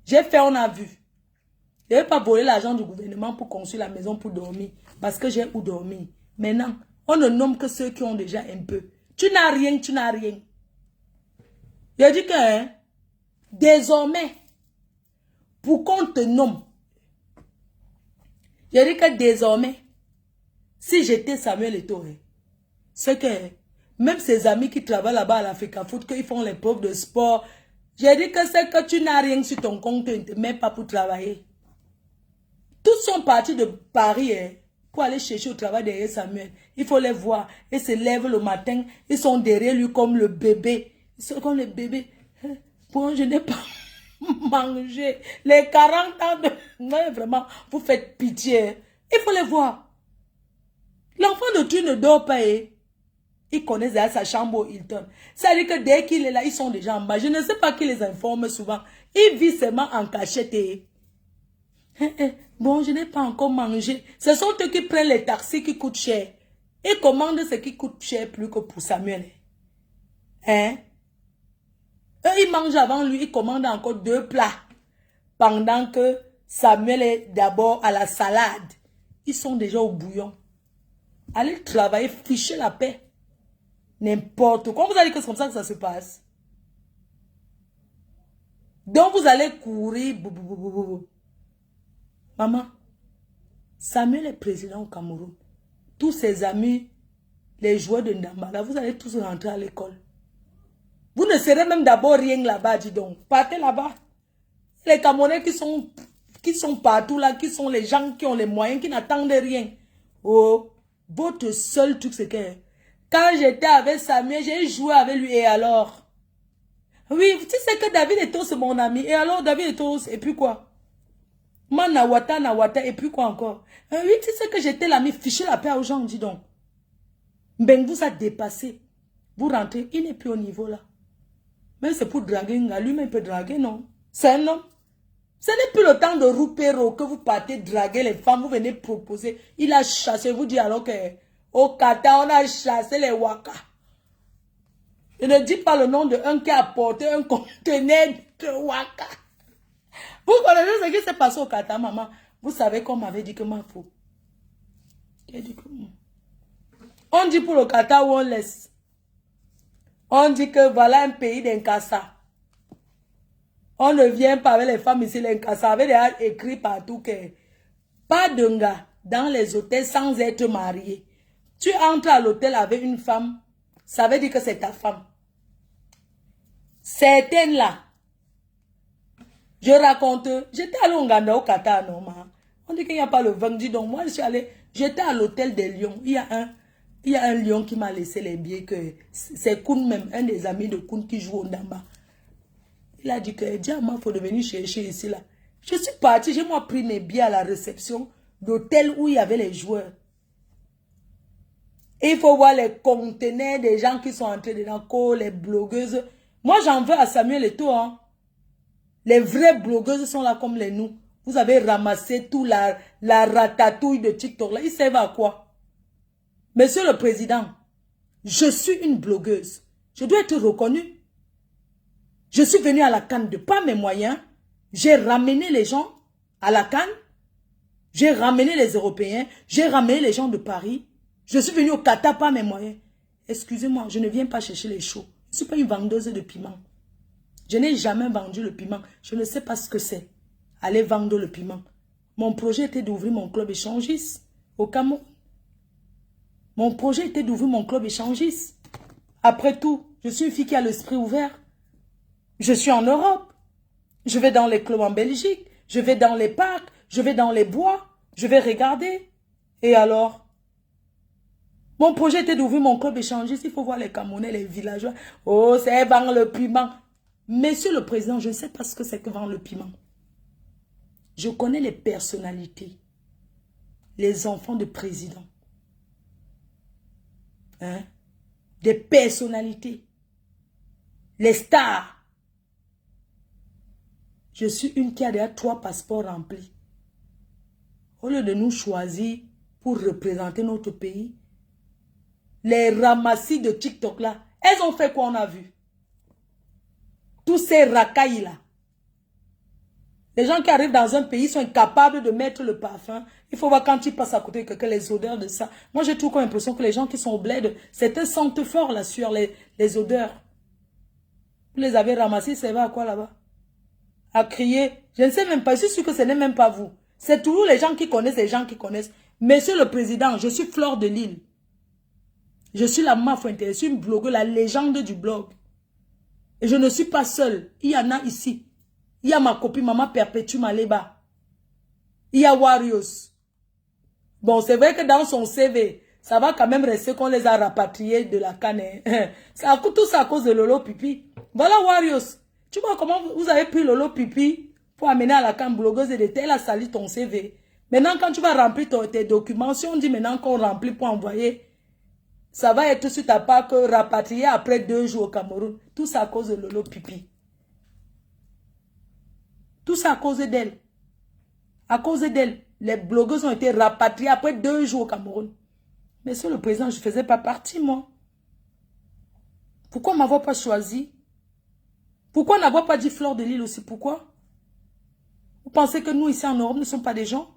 J'ai fait, on a vu. Je ne vais pas voler l'argent du gouvernement pour construire la maison pour dormir. Parce que j'ai où dormir. Maintenant, on ne nomme que ceux qui ont déjà un peu. Tu n'as rien, tu n'as rien. Je dis que, désormais, pour qu'on te nomme, je dis que désormais, si j'étais Samuel Eto'o, c'est que, même ses amis qui travaillent là-bas à l'Africa Foot, qu'ils font les profs de sport, j'ai dit que c'est que tu n'as rien sur ton compte, tu ne te mets pas pour travailler. Tous sont partis de Paris pour aller chercher au travail derrière Samuel. Il faut les voir. Ils se lèvent le matin, ils sont derrière lui comme le bébé. Ils sont comme le bébé. Bon, je n'ai pas mangé. Les 40 ans de... Non, vraiment, vous faites pitié. Il faut les voir. L'enfant de Dieu ne dort pas. Ils connaissent déjà sa chambre au Hilton. Ça veut dire que dès qu'il est là, ils sont déjà en bas. Je ne sais pas qui les informe souvent. Ils vivent seulement en cachette. Bon, je n'ai pas encore mangé. Ce sont eux qui prennent les taxis qui coûtent cher. Ils commandent ce qui coûte cher plus que pour Samuel. Hein? Eux, ils mangent avant lui. Ils commandent encore 2 plats. pendant que Samuel est d'abord à la salade. Ils sont déjà au bouillon. Allez travailler, fichez la paix. N'importe quoi. Vous allez que c'est comme ça que ça se passe. Donc vous allez courir. Maman, Samuel est président au Cameroun. Tous ses amis, les joueurs de Ndambala, vous allez tous rentrer à l'école. Vous ne serez même d'abord rien là-bas, dis donc. Partez là-bas. Les Camerounais qui sont partout là, qui sont les gens qui ont les moyens, qui n'attendent rien. Oh, votre seul truc, c'est que quand j'étais avec Samuel, j'ai joué avec lui et alors? Oui, tu sais que David Eto'o, c'est mon ami. Et alors, David Eto'o, et puis quoi? Man Nawata, et puis quoi encore? Oui, tu sais que j'étais l'ami, fichez la paix aux gens, dis donc. Ben, vous a dépassé. Vous rentrez, il n'est plus au niveau là. Mais c'est pour draguer, lui-même peut draguer, non? C'est un homme. Ce n'est plus le temps de roupéro que vous partez draguer les femmes, vous venez proposer. Il a chassé, vous dites alors que au Qatar, on a chassé les Waka. Je ne dis pas le nom de un qui a apporté un conteneur de Waka. Vous connaissez ce qui s'est passé au Qatar, maman? Vous savez qu'on m'avait dit que ma faux. On dit pour le Qatar où on laisse. On dit que voilà un pays d'Inkasa. On ne vient pas avec les femmes ici, l'Inkasa avait déjà écrit partout que pas de gars dans les hôtels sans être marié. Tu entres à l'hôtel avec une femme, ça veut dire que c'est ta femme. Certaines là, je raconte, j'étais allé au Ghana, au Qatar, non, on dit qu'il n'y a pas le vin, dis donc, moi je suis allé, j'étais à l'hôtel des Lions, il y a un lion qui m'a laissé les billets, que c'est Koun même, un des amis de Koun qui joue au Ndamba. Il a dit que, diamant, il faut venir chercher ici, là. Je suis parti, j'ai moi pris mes billets à la réception d'hôtel où il y avait les joueurs. Et il faut voir les conteneurs des gens qui sont entrés dedans, les blogueuses. Moi, j'en veux à Samuel Eto'o, hein. Les vraies blogueuses sont là comme les nous. Vous avez ramassé tout la ratatouille de TikTok, là. Ils servent à quoi? Monsieur le Président, je suis une blogueuse. Je dois être reconnue. Je suis venue à la CAN de pas mes moyens. J'ai ramené les gens à la CAN. J'ai ramené les Européens. J'ai ramené les gens de Paris. Je suis venue au Qatar par mes moyens. Excusez-moi, je ne viens pas chercher les shows. Je ne suis pas une vendeuse de piment. Je n'ai jamais vendu le piment. Je ne sais pas ce que c'est. Aller vendre le piment. Mon projet était d'ouvrir mon club échangiste au Cameroun. Mon projet était d'ouvrir mon club échangiste. Après tout, je suis une fille qui a l'esprit ouvert. Je suis en Europe. Je vais dans les clubs en Belgique. Je vais dans les parcs. Je vais dans les bois. Je vais regarder. Et alors? Mon projet était d'ouvrir mon club échangiste. Il faut voir les Camerounais, les villageois. Oh, c'est vendre le piment. Monsieur le Président, je ne sais pas ce que c'est que vendre le piment. Je connais les personnalités. Les enfants de président. Hein? Des personnalités. Les stars. Je suis une qui a déjà 3 passeports remplis. Au lieu de nous choisir pour représenter notre pays, les ramassis de TikTok là, elles ont fait quoi on a vu? Tous ces racailles là. Les gens qui arrivent dans un pays sont incapables de mettre le parfum. Il faut voir quand ils passent à côté que les odeurs de ça. Moi j'ai toujours l'impression que les gens qui sont au bled, c'était sentent fort là sur les odeurs. Vous les avez ramassés, ça va à quoi là-bas? À crier. Je ne sais même pas, je suis sûr que ce n'est même pas vous. C'est toujours les gens qui connaissent, les gens qui connaissent. Monsieur le Président, je suis Fleur de Lille. Je suis la Mafuente, je suis une blogueuse, la légende du blog. Et je ne suis pas seule. Il y en a ici. Il y a ma copine, Maman Perpétue Maleba. Il y a Warriors. Bon, c'est vrai que dans son CV, ça va quand même rester qu'on les a rapatriés de la canne. Ça coûte tout ça à cause de Lolo Pipi. Voilà Warriors. Tu vois comment vous avez pris Lolo Pipi pour amener à la canne blogueuse et de tel a sali ton CV. Maintenant, quand tu vas remplir tes documents, si on dit maintenant qu'on remplit pour envoyer, ça va être sur ta part que rapatrié après 2 jours au Cameroun. Tout ça à cause de Lolo Pipi. Tout ça à cause d'elle. À cause d'elle. Les blogueuses ont été rapatriées après 2 jours au Cameroun. Monsieur le Président, je ne faisais pas partie, moi. Pourquoi m'avoir pas choisi? Pourquoi n'avoir pas dit Fleur de Lille aussi? Pourquoi? pensez que nous, ici en Europe, ne sommes pas des gens?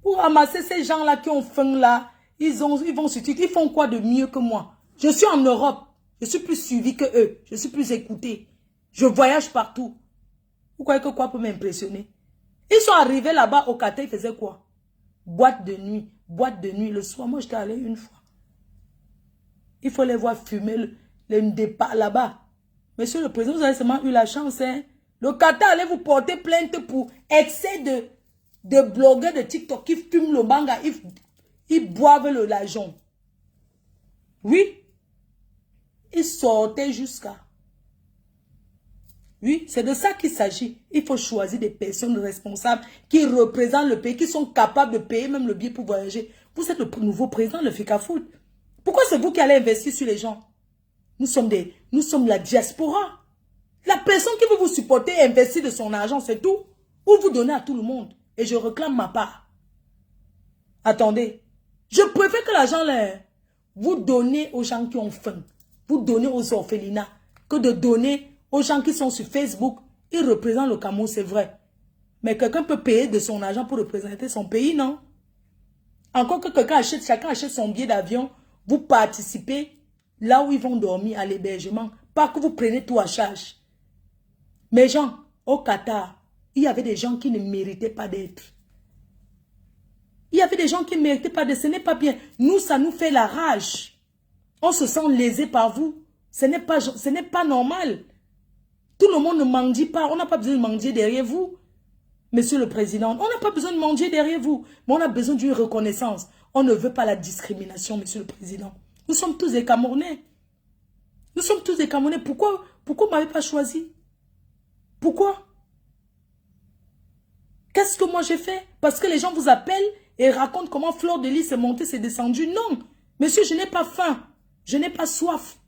Pour ramasser ces gens-là qui ont faim là, ils vont sur TikTok. Ils font quoi de mieux que moi? Je suis en Europe. Je suis plus suivi que eux. Je suis plus écouté. Je voyage partout. Vous croyez que quoi peut m'impressionner? Ils sont arrivés là-bas au Qatar, ils faisaient quoi? Boîte de nuit. Boîte de nuit. Le soir, moi, j'étais allé une fois. Il faut les voir fumer le départ là-bas. Monsieur le Président, vous avez seulement eu la chance. Hein? Le Qatar allait vous porter plainte pour excès de blogueurs de TikTok qui fument le manga. Ils boivent l'argent. Oui. Ils sortaient jusqu'à... Oui, c'est de ça qu'il s'agit. Il faut choisir des personnes responsables qui représentent le pays, qui sont capables de payer même le billet pour voyager. Vous êtes le nouveau président de FICAFOOT. Pourquoi c'est vous qui allez investir sur les gens? Nous sommes la diaspora. La personne qui veut vous supporter investir de son argent, c'est tout. Ou vous donnez à tout le monde. Et je réclame ma part. Attendez. Je préfère que l'argent, vous donnez aux gens qui ont faim. Vous donnez aux orphelinats. Que de donner aux gens qui sont sur Facebook. Ils représentent le Cameroun, c'est vrai. Mais quelqu'un peut payer de son argent pour représenter son pays, non? Encore que chacun achète son billet d'avion, vous participez là où ils vont dormir à l'hébergement. Pas que vous prenez tout à charge. Mais gens, au Qatar, il y avait des gens qui ne méritaient pas d'être. Il y avait des gens qui ne méritaient pas d'être. Ce n'est pas bien. Nous, ça nous fait la rage. On se sent lésé par vous. Ce n'est pas normal. Tout le monde ne mendie pas. On n'a pas besoin de mendier derrière vous. Monsieur le Président, on n'a pas besoin de mendier derrière vous. Mais on a besoin d'une reconnaissance. On ne veut pas la discrimination, Monsieur le Président. Nous sommes tous des Camerounais. Nous sommes tous des Camerounais. Pourquoi vous ne m'avez pas choisi? Pourquoi? Qu'est-ce que moi j'ai fait? Parce que les gens vous appellent et racontent comment Fleur de Lys est montée, c'est descendu. Non. Monsieur, je n'ai pas faim. Je n'ai pas soif.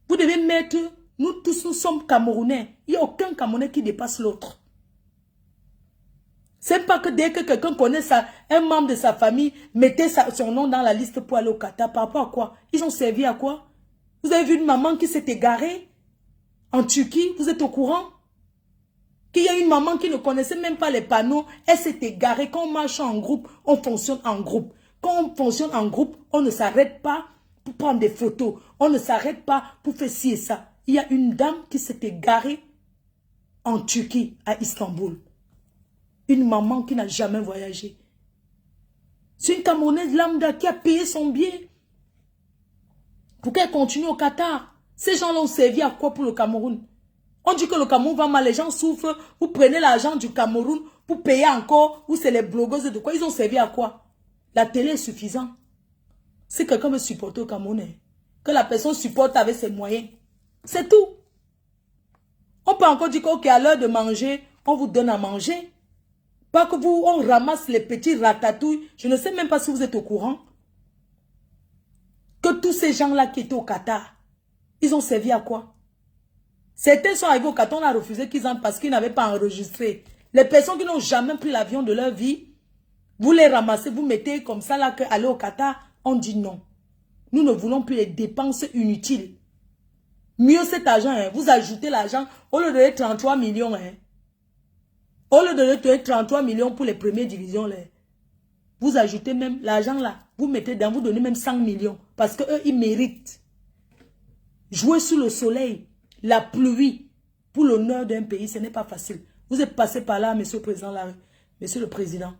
Vous devez mettre... Nous tous, nous sommes Camerounais. Il n'y a aucun Camerounais qui dépasse l'autre. C'est pas que dès que quelqu'un connaît un membre de sa famille, mettez son nom dans la liste pour aller au Qatar. Par rapport à quoi? Ils ont servi à quoi? Vous avez vu une maman qui s'est égarée en Turquie? Vous êtes au courant? Qu'il y a une maman qui ne connaissait même pas les panneaux. Elle s'est égarée. Quand on marche en groupe, on fonctionne en groupe. Quand on fonctionne en groupe, on ne s'arrête pas pour prendre des photos. On ne s'arrête pas pour faire ci et ça. Il y a une dame qui s'est égarée en Turquie, à Istanbul. Une maman qui n'a jamais voyagé. C'est une Camerounaise lambda qui a payé son billet pour qu'elle continue au Qatar. Ces gens-là ont servi à quoi pour le Cameroun? On dit que le Cameroun va mal, les gens souffrent. Vous prenez l'argent du Cameroun pour payer encore. Ou c'est les blogueuses de quoi? Ils ont servi à quoi? La télé est suffisante. Si quelqu'un veut supporter au Cameroun, que la personne supporte avec ses moyens. C'est tout. On peut encore dire qu'à l'heure de manger, on vous donne à manger. Pas que on ramasse les petits ratatouilles. Je ne sais même pas si vous êtes au courant. Que tous ces gens-là qui étaient au Qatar, ils ont servi à quoi? Certains sont arrivés au Qatar, on a refusé qu'ils entrent parce qu'ils n'avaient pas enregistré. Les personnes qui n'ont jamais pris l'avion de leur vie, vous les ramassez, vous mettez comme ça là que aller au Qatar, on dit non. Nous ne voulons plus les dépenses inutiles. Mieux cet argent, hein, vous ajoutez l'argent au lieu de donner 33 millions. Hein, au lieu de donner 33 millions pour les premières divisions, là, vous ajoutez même l'argent là. Vous mettez dans, vous donnez même 100 millions. Parce qu'eux, ils méritent. Jouer sous le soleil, la pluie, pour l'honneur d'un pays, ce n'est pas facile. Vous êtes passé par là, monsieur le président. Là, monsieur le président,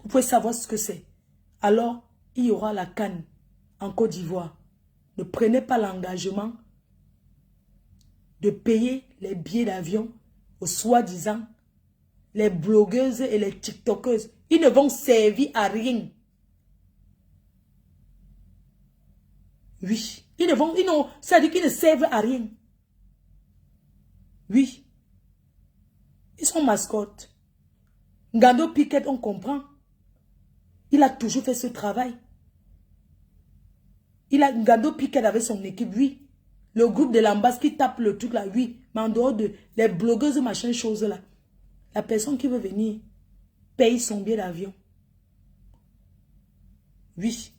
vous pouvez savoir ce que c'est. Alors, il y aura la CAN en Côte d'Ivoire. Ne prenez pas l'engagement de payer les billets d'avion aux soi-disant les blogueuses et les tiktokeuses. Ils ne vont servir à rien. Oui. C'est-à-dire qu'ils ne servent à rien. Oui. Ils sont mascottes. Ngando Piquet, on comprend. Il a toujours fait ce travail. Ngando Piquet avait son équipe, oui. Le groupe de l'ambassade qui tape le truc là, oui. Mais en dehors de les blogueuses, machin, chose là. La personne qui veut venir paye son billet d'avion. Oui.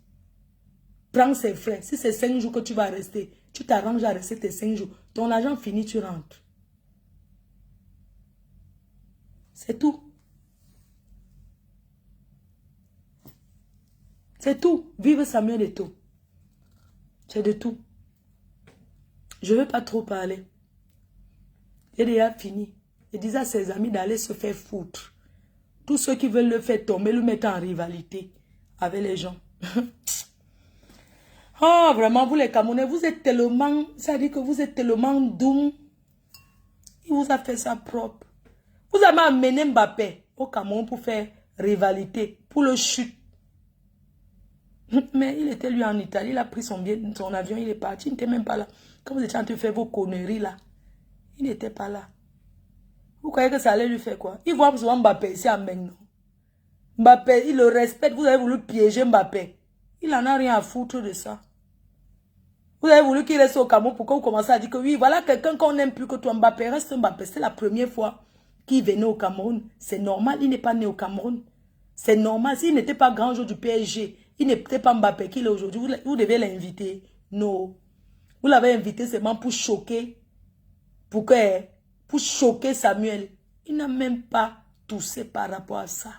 Prends ses frais. Si c'est 5 jours que tu vas rester, tu t'arranges à rester tes 5 jours. Ton argent fini, tu rentres. C'est tout. C'est tout. Vive Samuel Eto'o. C'est de tout. Je ne veux pas trop parler. J'ai déjà fini. Je disais à ses amis d'aller se faire foutre. Tous ceux qui veulent le faire tomber, le mettre en rivalité avec les gens. Oh, vraiment, vous les Camerounais, vous êtes tellement... Ça dit que vous êtes tellement doux. Il vous a fait ça propre. Vous avez amené Mbappé au Cameroun pour faire rivalité, pour le chute. Mais il était lui en Italie, il a pris son avion, il est parti, il n'était même pas là. Quand vous étiez en train de faire vos conneries là, il n'était pas là. Vous croyez que ça allait lui faire quoi? Il voit souvent Mbappé ici à Mengno. Mbappé, il le respecte, vous avez voulu piéger Mbappé. Il n'en a rien à foutre de ça. Vous avez voulu qu'il reste au Cameroun, pourquoi vous commencez à dire que oui, voilà quelqu'un qu'on n'aime plus que toi, Mbappé, reste Mbappé. C'est la première fois qu'il venait au Cameroun. C'est normal, il n'est pas né au Cameroun. C'est normal, s'il n'était pas grand jour du PSG, il n'était pas Mbappé qu'il est aujourd'hui, vous devez l'inviter. Non. Vous l'avez invité seulement pour choquer, pour choquer Samuel. Il n'a même pas toussé par rapport à ça.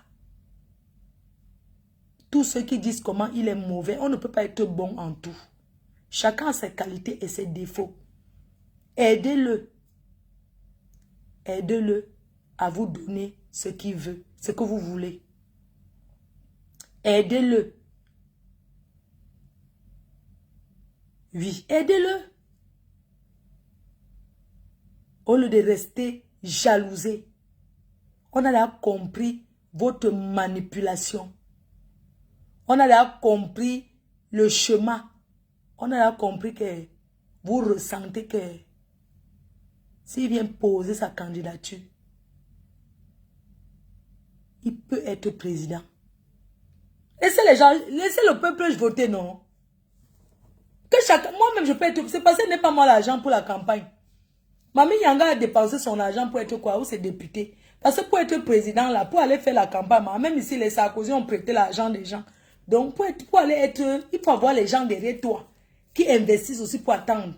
Tous ceux qui disent comment il est mauvais, on ne peut pas être bon en tout. Chacun a ses qualités et ses défauts. Aidez-le. Aidez-le à vous donner ce qu'il veut, ce que vous voulez. Aidez-le. Oui, aidez-le. Au lieu de rester jalousé, on a là compris votre manipulation. On a là compris le chemin. On a là compris que vous ressentez que s'il vient poser sa candidature, il peut être président. Laissez les gens, laissez le peuple voter, non? Que chacun, moi-même je peux être, c'est parce que ce n'est pas moi l'argent pour la campagne. Mamie Yanga a dépensé son argent pour être quoi? Ou c'est député. Parce que pour être président là, pour aller faire la campagne, même ici les Sarkozy ont prêté l'argent des gens. Donc pour aller être, il faut avoir les gens derrière toi qui investissent aussi pour attendre.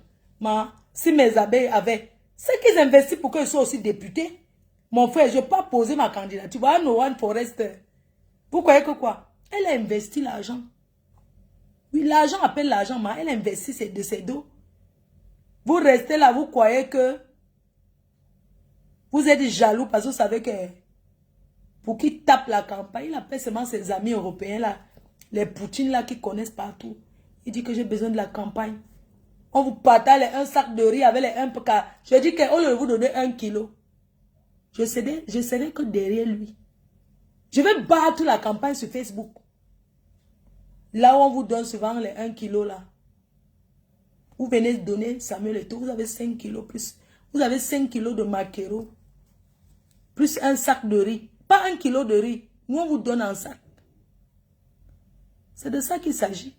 Si mes abeilles avaient, c'est qu'ils investissent pour qu'ils soient aussi députés. Mon frère, je ne vais pas poser ma candidature. Voilà, no one forest. Vous croyez que quoi? Elle a investi l'argent. Oui, l'argent appelle l'argent, mais elle investit de ses dos. Vous restez là, vous croyez que vous êtes jaloux parce que vous savez que pour qui tape la campagne, il appelle seulement ses amis européens là, les Poutines là qui connaissent partout. Il dit que j'ai besoin de la campagne. On vous partage un sac de riz avec les 1 PK. Je dis qu'au lieu de vous donner 1 kilo, je serai que derrière lui. Je vais battre la campagne sur Facebook. Là où on vous donne souvent les 1 kilo là. Vous venez de donner Samuel Eto'o, vous avez 5 kilos plus. Vous avez 5 kilos de maquereau. Plus un sac de riz. Pas 1 kilo de riz. Nous, on vous donne un sac. C'est de ça qu'il s'agit.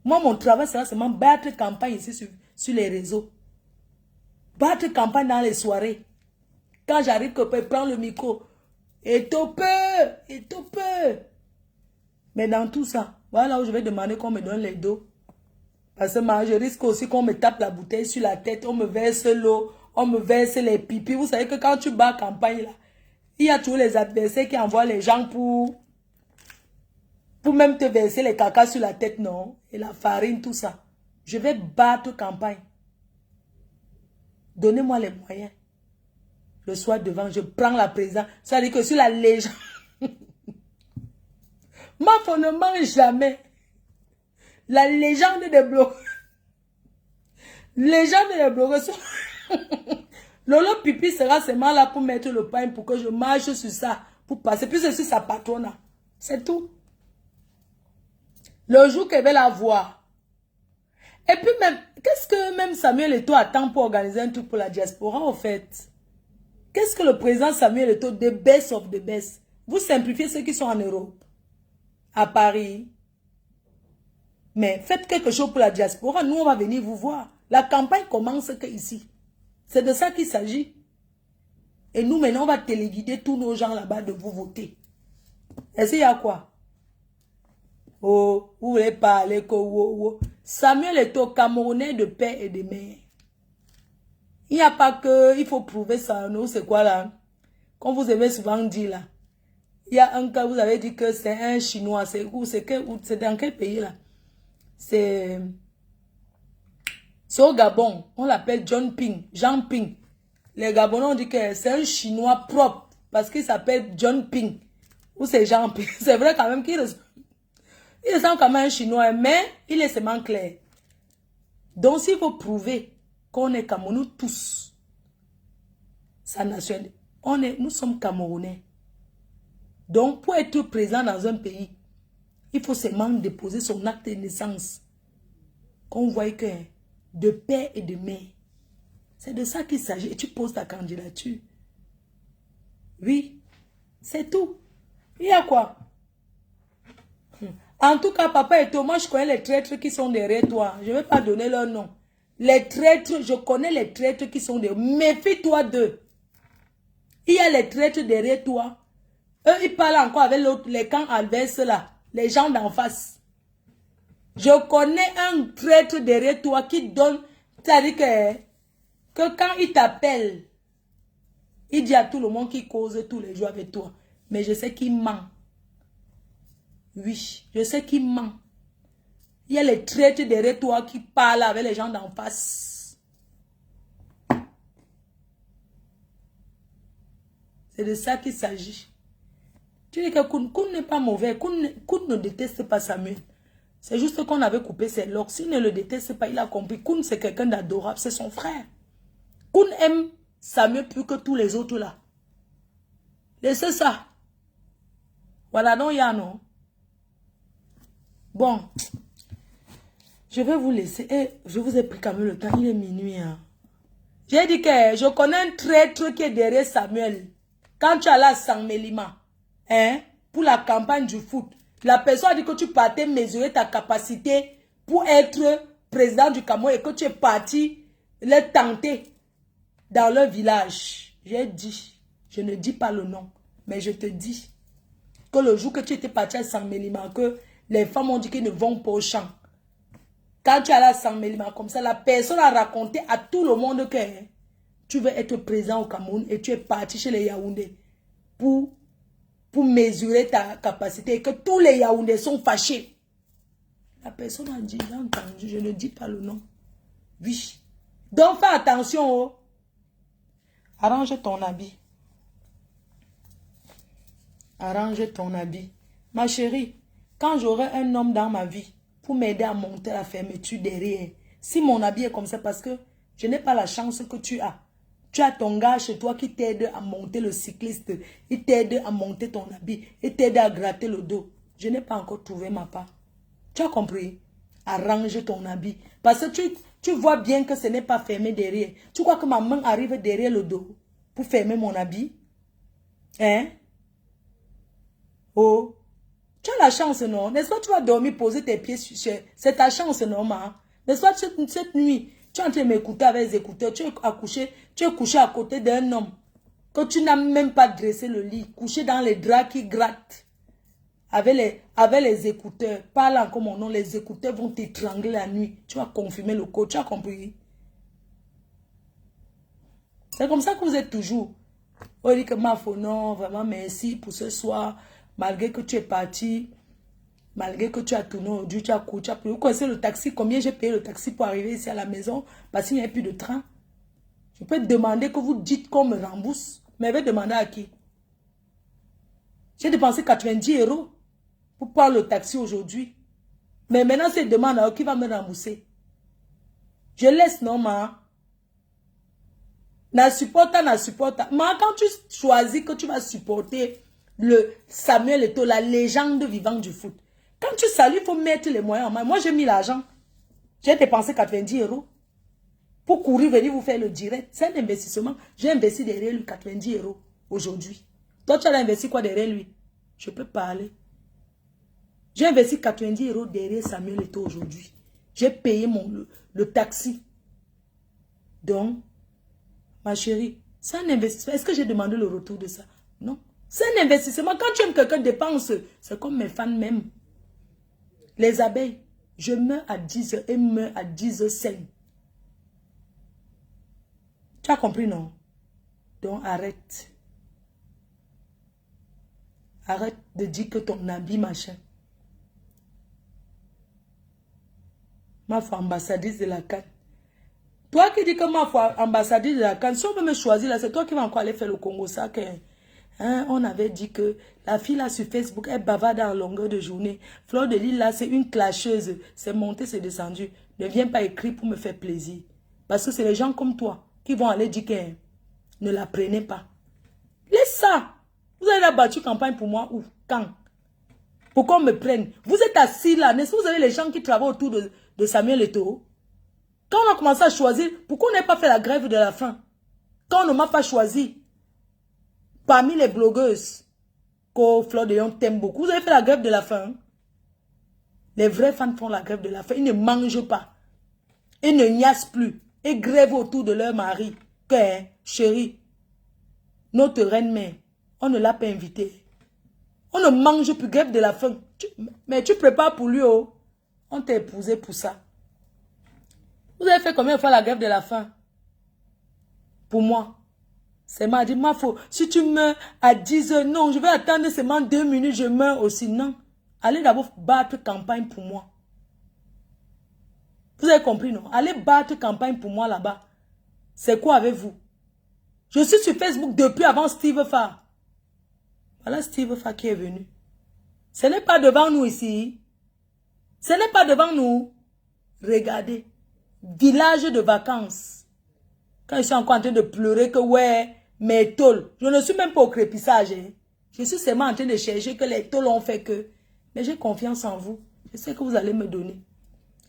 Moi, mon travail, c'est seulement battre campagne ici sur les réseaux. Battre campagne dans les soirées. Quand j'arrive, que je prends le micro. Eto'o peu. Mais dans tout ça, voilà où je vais demander qu'on me donne les dos. Parce que je risque aussi qu'on me tape la bouteille sur la tête, on me verse l'eau, on me verse les pipis. Vous savez que quand tu bats campagne, là, il y a tous les adversaires qui envoient les gens pour même te verser les cacas sur la tête, non? Et la farine, tout ça. Je vais battre campagne. Donnez-moi les moyens. Le soir devant, je prends la présidence. Ça veut dire que sur la légende... Mafo ne mange jamais. La légende des blocs. Légende des blocs. Lolo Pipi sera seulement là pour mettre le pain pour que je marche sur ça. Pour passer. Puis c'est sur sa patronne. C'est tout. Le jour qu'elle va la voir. Et puis même, qu'est-ce que même Samuel Eto'o attend pour organiser un truc pour la diaspora en fait? Qu'est-ce que le président Samuel Eto'o, the best of the best? Vous simplifiez ceux qui sont en Europe. À Paris. Mais faites quelque chose pour la diaspora. Nous, on va venir vous voir. La campagne commence que ici. C'est de ça qu'il s'agit. Et nous, maintenant, on va téléguider tous nos gens là-bas de vous voter. Est-ce qu'il y a quoi? Oh, vous voulez parler que... Samuel Eto'o, Camerounais de paix et de mer. Il n'y a pas que... Il faut prouver ça. Non, c'est quoi là? comme vous aimez souvent dire là. Il y a un cas, vous avez dit que c'est un Chinois. C'est dans quel pays là? C'est au Gabon. On l'appelle John Ping, Jean Ping. Les Gabonais ont dit que c'est un Chinois propre parce qu'il s'appelle John Ping. Ou c'est Jean Ping. C'est vrai quand même qu'il ressemble quand même à un Chinois, mais il est seulement clair. Donc s'il faut prouver qu'on est Camerounais tous, sa nationalité, nous sommes Camerounais. Donc, pour être présent dans un pays, il faut seulement déposer son acte de naissance. Qu'on voit que de père et de mère. C'est de ça qu'il s'agit. Et tu poses ta candidature. Oui, c'est tout. Il y a quoi? En tout cas, papa et toi, moi je connais les traîtres qui sont derrière toi. Je ne vais pas donner leur nom. Les traîtres, je connais les traîtres qui sont derrière. Méfie-toi d'eux. Il y a les traîtres derrière toi. Eux, ils parlent encore avec l'autre, les camps adverses là, les gens d'en face. Je connais un traître derrière toi qui donne, c'est-à-dire que quand il t'appelle, il dit à tout le monde qu'il cause tous les jours avec toi. Mais je sais qu'il ment. Oui, je sais qu'il ment. Il y a les traîtres derrière toi qui parlent avec les gens d'en face. C'est de ça qu'il s'agit. Tu dis que Koun n'est pas mauvais. Koun ne déteste pas Samuel. C'est juste qu'on avait coupé ses locks. S'il ne le déteste pas, il a compris. Koun, c'est quelqu'un d'adorable. C'est son frère. Koun aime Samuel plus que tous les autres là. Laissez ça. Voilà, non, il y a non. Bon. Je vais vous laisser. Et je vous ai pris quand même le temps. Il est minuit. Hein. J'ai dit que je connais un traître qui est derrière Samuel. Quand tu allais à Saint-Mélima. Hein, pour la campagne du foot. La personne a dit que tu partais mesurer ta capacité pour être président du Cameroun et que tu es parti les tenter dans leur village. J'ai dit, je ne dis pas le nom, mais je te dis que le jour que tu étais parti à Saint-Mélima, que les femmes ont dit qu'ils ne vont pas au champ. Quand tu allais à Saint-Mélima comme ça, la personne a raconté à tout le monde que tu veux être président au Cameroun et tu es parti chez les Yaoundés pour mesurer ta capacité et que tous les Yaoundés sont fâchés. La personne a dit, j'ai entendu, je ne dis pas le nom. Oui. Donc fais attention. Oh. Arrange ton habit. Arrange ton habit. Ma chérie, quand j'aurai un homme dans ma vie pour m'aider à monter la fermeture derrière, si mon habit est comme ça parce que je n'ai pas la chance que tu as. Tu as ton gars chez toi qui t'aide à monter le cycliste. Il t'aide à monter ton habit. Il t'aide à gratter le dos. Je n'ai pas encore trouvé ma part. Tu as compris? Arrange ton habit. Parce que tu vois bien que ce n'est pas fermé derrière. Tu crois que ma main arrive derrière le dos pour fermer mon habit? Hein? Oh. Tu as la chance, non? N'est-ce pas tu vas dormir, poser tes pieds sur... C'est ta chance, non, ma? N'est-ce pas cette nuit? Tu es en train de m'écouter avec les écouteurs. Tu es couché à côté d'un homme. Que tu n'as même pas dressé le lit. Couché dans les draps qui grattent. Avec les écouteurs. Parlant comme mon nom. Les écouteurs vont t'étrangler la nuit. Tu vas confirmer le code. Tu as compris? C'est comme ça que vous êtes toujours. On dit que ma faux non. Vraiment merci pour ce soir. Malgré que tu es parti. Malgré que tu as tourné aujourd'hui, tu as couru, tu as payé. Vous connaissez le taxi, combien j'ai payé le taxi pour arriver ici à la maison parce qu'il n'y a plus de train. Je peux demander que vous dites qu'on me rembourse. Mais je vais demander à qui? J'ai dépensé 90 € pour prendre le taxi aujourd'hui. Mais maintenant, c'est demande à qui va me rembourser. Je laisse, non, ma. Na supporta. Ma, quand tu choisis que tu vas supporter le Samuel Eto'o, la légende vivante du foot. Quand tu salues, il faut mettre les moyens en main. Moi, j'ai mis l'argent. J'ai dépensé 90 € pour courir, venir vous faire le direct. C'est un investissement. J'ai investi derrière lui 90 € aujourd'hui. Toi, tu as investi quoi derrière lui? Je peux parler. J'ai investi 90 € derrière Samuel Eto'o aujourd'hui. J'ai payé le taxi. Donc, ma chérie, c'est un investissement. Est-ce que j'ai demandé le retour de ça? Non. C'est un investissement. Quand tu aimes quelqu'un dépense, c'est comme mes fans même. Les abeilles, je meurs à 10 h et meurs à 10 h 5. Tu as compris, non? Donc arrête. Arrête de dire que ton habit, machin. Ma foi ambassadrice de la CAN. Toi qui dis que ma foi ambassadrice de la CAN, si on veut me choisir là, c'est toi qui vas encore aller faire le Congo. Ça, que, hein, on avait dit que la fille là sur Facebook, elle bavarde en longueur de journée. Fleur de Lille là, c'est une clasheuse. C'est monté, c'est descendu. Ne viens pas écrire pour me faire plaisir. Parce que c'est les gens comme toi qui vont aller dire que ne la prenez pas. Laisse ça. Vous avez la battu campagne pour moi ou quand? Pourquoi on me prenne? Vous êtes assis là, n'est-ce pas? Vous avez les gens qui travaillent autour de Samuel Eto'o. Quand on a commencé à choisir, pourquoi on n'a pas fait la grève de la faim? Quand on ne m'a pas choisi, parmi les blogueuses, que Fleur de Lyon t'aime beaucoup, vous avez fait la grève de la faim. Les vrais fans font la grève de la faim. Ils ne mangent pas. Ils ne niassent plus. Ils grèvent autour de leur mari. Que, hein, chérie, notre reine-mère, on ne l'a pas invitée. On ne mange plus, grève de la faim. Mais tu prépares pour lui, oh. On t'a épousé pour ça. Vous avez fait combien de fois la grève de la faim? Pour moi. C'est m'a dit, ma faute. Si tu meurs à 10 heures, non, je vais attendre seulement 2 minutes, je meurs aussi. Non. Allez d'abord battre campagne pour moi. Vous avez compris, non? Allez battre campagne pour moi là-bas. C'est quoi avec vous? Je suis sur Facebook depuis avant Steve Farr. Voilà Steve Farr qui est venu. Ce n'est pas devant nous ici. Ce n'est pas devant nous. Regardez. Village de vacances. Quand je suis encore en train de pleurer que ouais, mes tôles. Je ne suis même pas au crépissage. Hein. Je suis seulement en train de chercher que les tôles ont fait que. Mais j'ai confiance en vous. Je sais que vous allez me donner.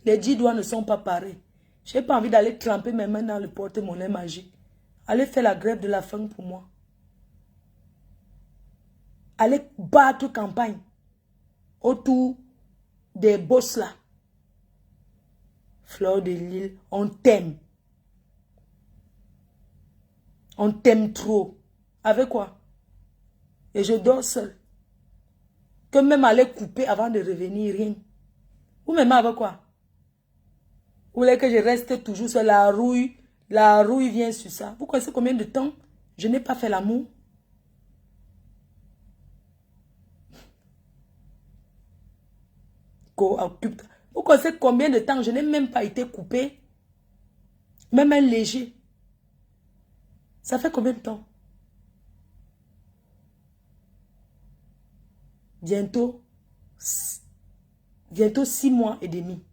Les 10 doigts ne sont pas pareils. Je n'ai pas envie d'aller tremper mes mains dans le porte-monnaie magique. Allez faire la grève de la faim pour moi. Allez battre campagne autour des boss là. Fleur de Lille, on t'aime. On t'aime trop. Avec quoi? Et je dors seul. Que même aller couper avant de revenir, rien. Vous m'aimez avec quoi? Vous voulez que je reste toujours sur la rouille? La rouille vient sur ça. Vous connaissez combien de temps je n'ai pas fait l'amour? Vous connaissez combien de temps je n'ai même pas été coupé? Même un léger. Ça fait combien de temps? Bientôt 6 mois et demi.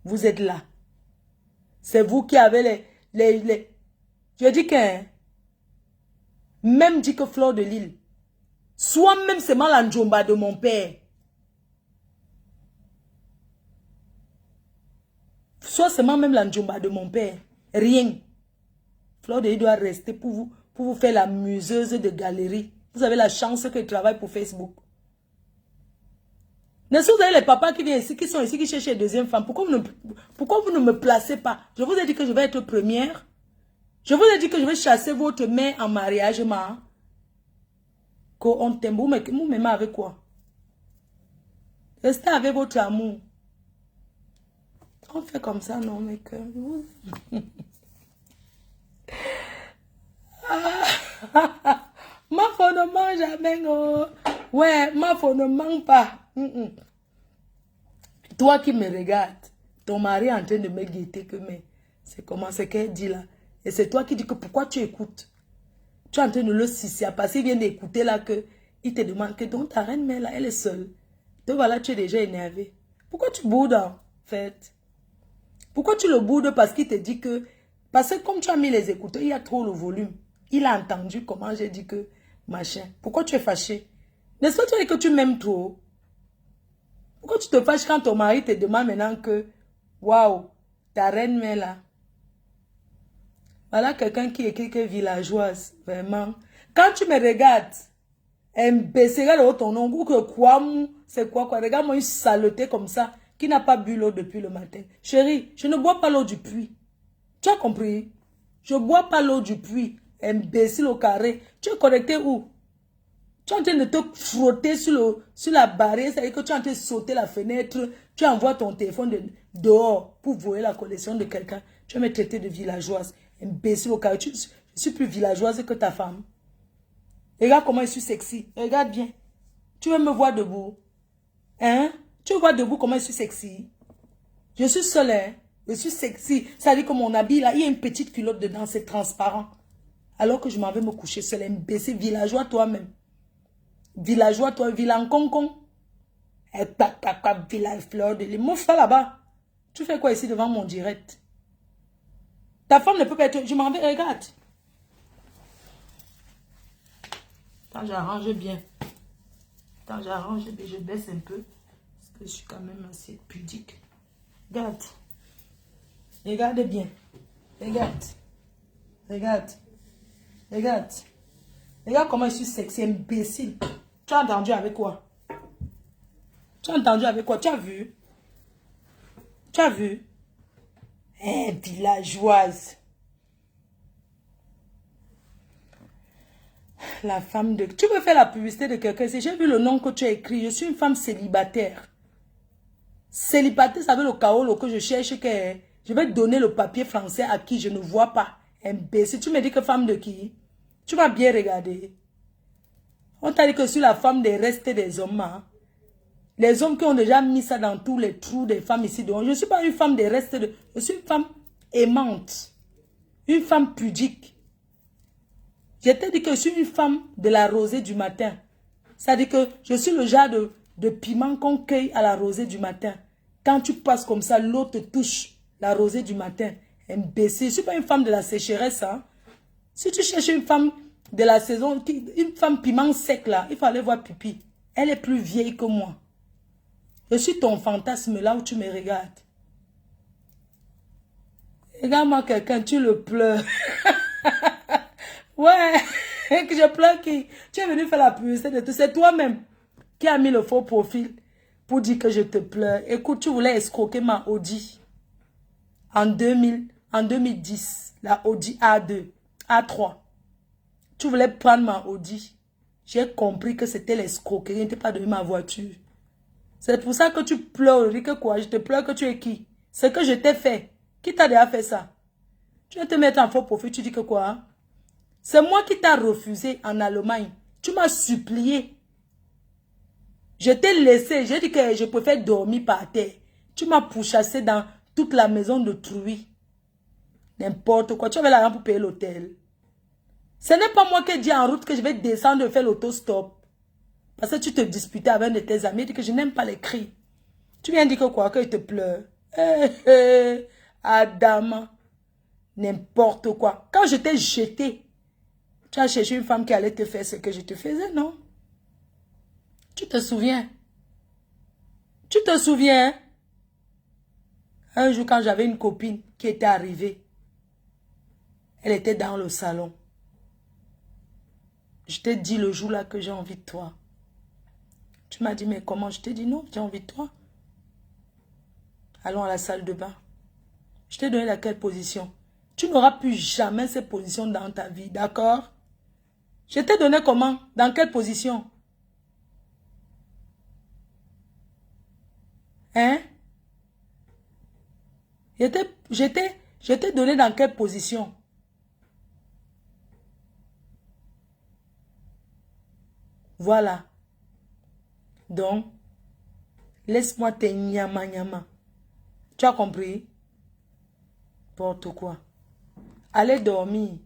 Vous êtes là. C'est vous qui avez les... Je dis que... Hein, même dit que Fleur de Lille. Soit même seulement la njomba de mon père. Soit seulement même la njomba de mon père. Rien. Fleur de Lille doit rester pour vous faire la museuse de galerie. Vous avez la chance qu'il travaille pour Facebook. N'est-ce que vous avez les papas qui viennent ici, qui sont ici, qui cherchent une deuxième femme? Pourquoi vous ne me placez pas? Je vous ai dit que je vais être première. Je vous ai dit que je vais chasser votre mère en mariage, ma. Qu'on t'aime. Vous m'aimez avec quoi? Restez avec votre amour. On fait comme ça, non, mais que... Ma femme ne mange jamais, oh. Ouais, ma femme ne mange pas. Toi qui me regardes, ton mari est en train de me guetter que mais c'est comment c'est qu'elle dit là. Et c'est toi qui dis que pourquoi tu écoutes. Tu es en train de le sucer parce qu'il vient d'écouter là que il te demande que donc ta reine mère là, elle est seule. Donc voilà, tu es déjà énervé. Pourquoi tu boudes en fait? Pourquoi tu le boudes parce qu'il te dit que... Parce que comme tu as mis les écouteurs, il y a trop le volume. Il a entendu comment j'ai dit que machin. Pourquoi tu es fâché? N'est-ce pas tu dis que tu m'aimes trop? Pourquoi tu te fâches quand ton mari te demande maintenant que waouh, ta reine mère là? Voilà quelqu'un qui écrit que villageoise, vraiment. Quand tu me regardes, imbécile, regarde ton nom, ou que quoi, c'est quoi? Regarde-moi une saleté comme ça, qui n'a pas bu l'eau depuis le matin. Chérie, je ne bois pas l'eau du puits. Tu as compris? Je ne bois pas l'eau du puits. Imbécile au carré. Tu es connecté où? Tu es en train de te frotter sur la barrière, c'est-à-dire que tu es en train de sauter la fenêtre, tu envoies ton téléphone dehors pour voler la connexion de quelqu'un. Tu vas me traiter de villageoise. Imbécile au carré. Je suis plus villageoise que ta femme. Regarde comment je suis sexy. Regarde bien. Tu veux me voir debout? Hein? Tu veux voir debout comment je suis sexy? Je suis seule, hein? Je suis sexy. Ça dit que mon habit, là, il y a une petite culotte dedans, c'est transparent. Alors que je m'en vais me coucher seule, imbécile, villageois toi-même. Villageois, toi, vilain concon. Village fleur de l'île. Mon frère là-bas. Tu fais quoi ici devant mon direct? Ta femme ne peut pas être... Je m'en vais, regarde. Quand j'arrange bien. Quand j'arrange bien, je baisse un peu. Parce que je suis quand même assez pudique. Regarde. Regarde bien. Regarde. Regarde. Regarde. Regarde comment je suis sexy, imbécile. Tu as entendu avec quoi? Tu as entendu avec quoi? Tu as vu? Tu as vu? Eh, villageoise. La femme de... Tu veux faire la publicité de quelqu'un? Si j'ai vu le nom que tu as écrit, je suis une femme célibataire. Célibataire, ça veut le chaos que je cherche. Que je vais donner le papier français à qui je ne vois pas. Imbécile. Tu me dis que femme de qui? Tu m'as bien regardé. On t'a dit que je suis la femme des restes des hommes. Hein? Les hommes qui ont déjà mis ça dans tous les trous des femmes ici. Donc, je ne suis pas une femme des restes de... Je suis une femme aimante. Une femme pudique. Je t'ai dit que je suis une femme de la rosée du matin. C'est-à-dire que je suis le genre de piment qu'on cueille à la rosée du matin. Quand tu passes comme ça, l'eau te touche. La rosée du matin. Imbécile. Je ne suis pas une femme de la sécheresse. Hein? Si tu cherches une femme de la saison, une femme piment sec là, il faut aller voir Pipi. Elle est plus vieille que moi. Je suis ton fantasme là où tu me regardes. Regarde-moi quelqu'un, tu le pleures. Ouais, que je pleure qui? Tu es venu faire la publicité de tout. C'est toi-même qui a mis le faux profil pour dire que je te pleure. Écoute, tu voulais escroquer ma Audi en 2010. La Audi A2, A3. Tu voulais prendre ma Audi. J'ai compris que c'était l'escroquerie, n'était pas donné ma voiture. C'est pour ça que tu pleures. Je dis que quoi? Je te pleure que tu es qui? C'est que je t'ai fait. Qui t'a déjà fait ça? Tu vas te mettre en faux profil, tu dis que quoi? C'est moi qui t'ai refusé en Allemagne. Tu m'as supplié. Je t'ai laissé. J'ai dit que je préfère dormir par terre. Tu m'as pourchassé dans toute la maison de Trouy. N'importe quoi. Tu avais l'argent pour payer l'hôtel. Ce n'est pas moi qui ai dit en route que je vais descendre et faire l'autostop. Parce que tu te disputais avec un de tes amis et dis que je n'aime pas les cris. Tu viens dire que quoi? Que je te pleure. Adam. N'importe quoi. Quand je t'ai jeté, tu as cherché une femme qui allait te faire ce que je te faisais, non? Tu te souviens? Tu te souviens? Un jour, quand j'avais une copine qui était arrivée, elle était dans le salon. Je t'ai dit le jour là que j'ai envie de toi. Tu m'as dit, mais comment? Je t'ai dit non, j'ai envie de toi. Allons à la salle de bain. Je t'ai donné laquelle position? Tu n'auras plus jamais cette position dans ta vie, d'accord? Je t'ai donné comment? Dans quelle position? Hein? Je t'ai donné dans quelle position? Voilà. Donc, laisse-moi te nyama nyama. Tu as compris? N'importe quoi. Allez dormir.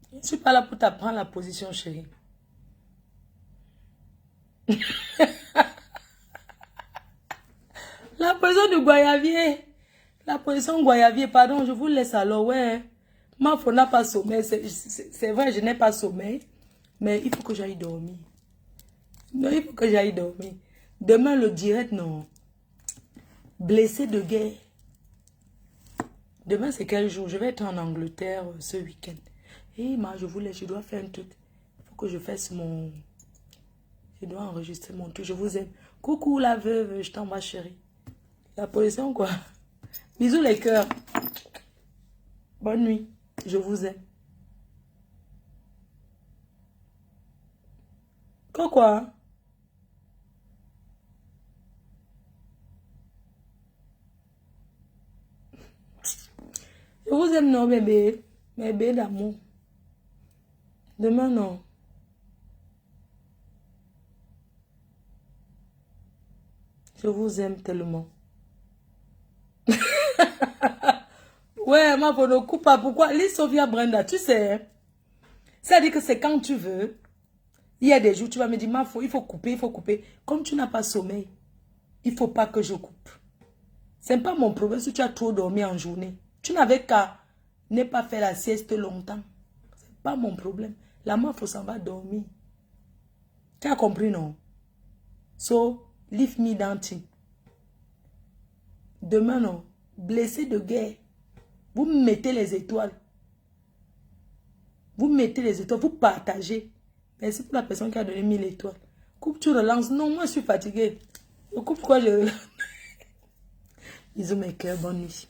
Je ne suis pas là pour t'apprendre la position, chérie. La position de Goyavier. La position Goyavier, pardon, je vous laisse alors, ouais. Ma femme n'a pas sommeil. C'est vrai, je n'ai pas sommeil. Mais il faut que j'aille dormir. Non, il faut que j'aille dormir. Demain, le direct, non. Blessé de guerre. Demain, c'est quel jour? Je vais être en Angleterre ce week-end. Hé, je voulais, je dois faire un truc. Il faut que je fasse mon... Je dois enregistrer mon truc. Je vous aime. Coucou la veuve, je t'embrasse chérie. La position quoi? Bisous les cœurs. Bonne nuit. Je vous aime. Quoi? Je vous aime non bébé. Bébé d'amour. Demain non. Je vous aime tellement. Ouais, ma ne coupe pas. Pourquoi? Lis Sophia Brenda, tu sais. Ça dit que c'est quand tu veux. Il y a des jours, tu vas me dire, il faut couper, il faut couper. Comme tu n'as pas sommeil, il ne faut pas que je coupe. Ce n'est pas mon problème si tu as trop dormi en journée. Tu n'avais qu'à ne pas faire la sieste longtemps. Ce n'est pas mon problème. La meuf s'en va dormir. Tu as compris, non? So, leave me dancing. Demain, non. Blessé de guerre. Vous mettez les étoiles. Vous mettez les étoiles. Vous partagez. Merci pour la personne qui a donné 1000 étoiles. Coupe, tu relances. Non, moi, je suis fatiguée. Je coupe quoi, je relance. Bisous, mes cœurs. Bonne nuit.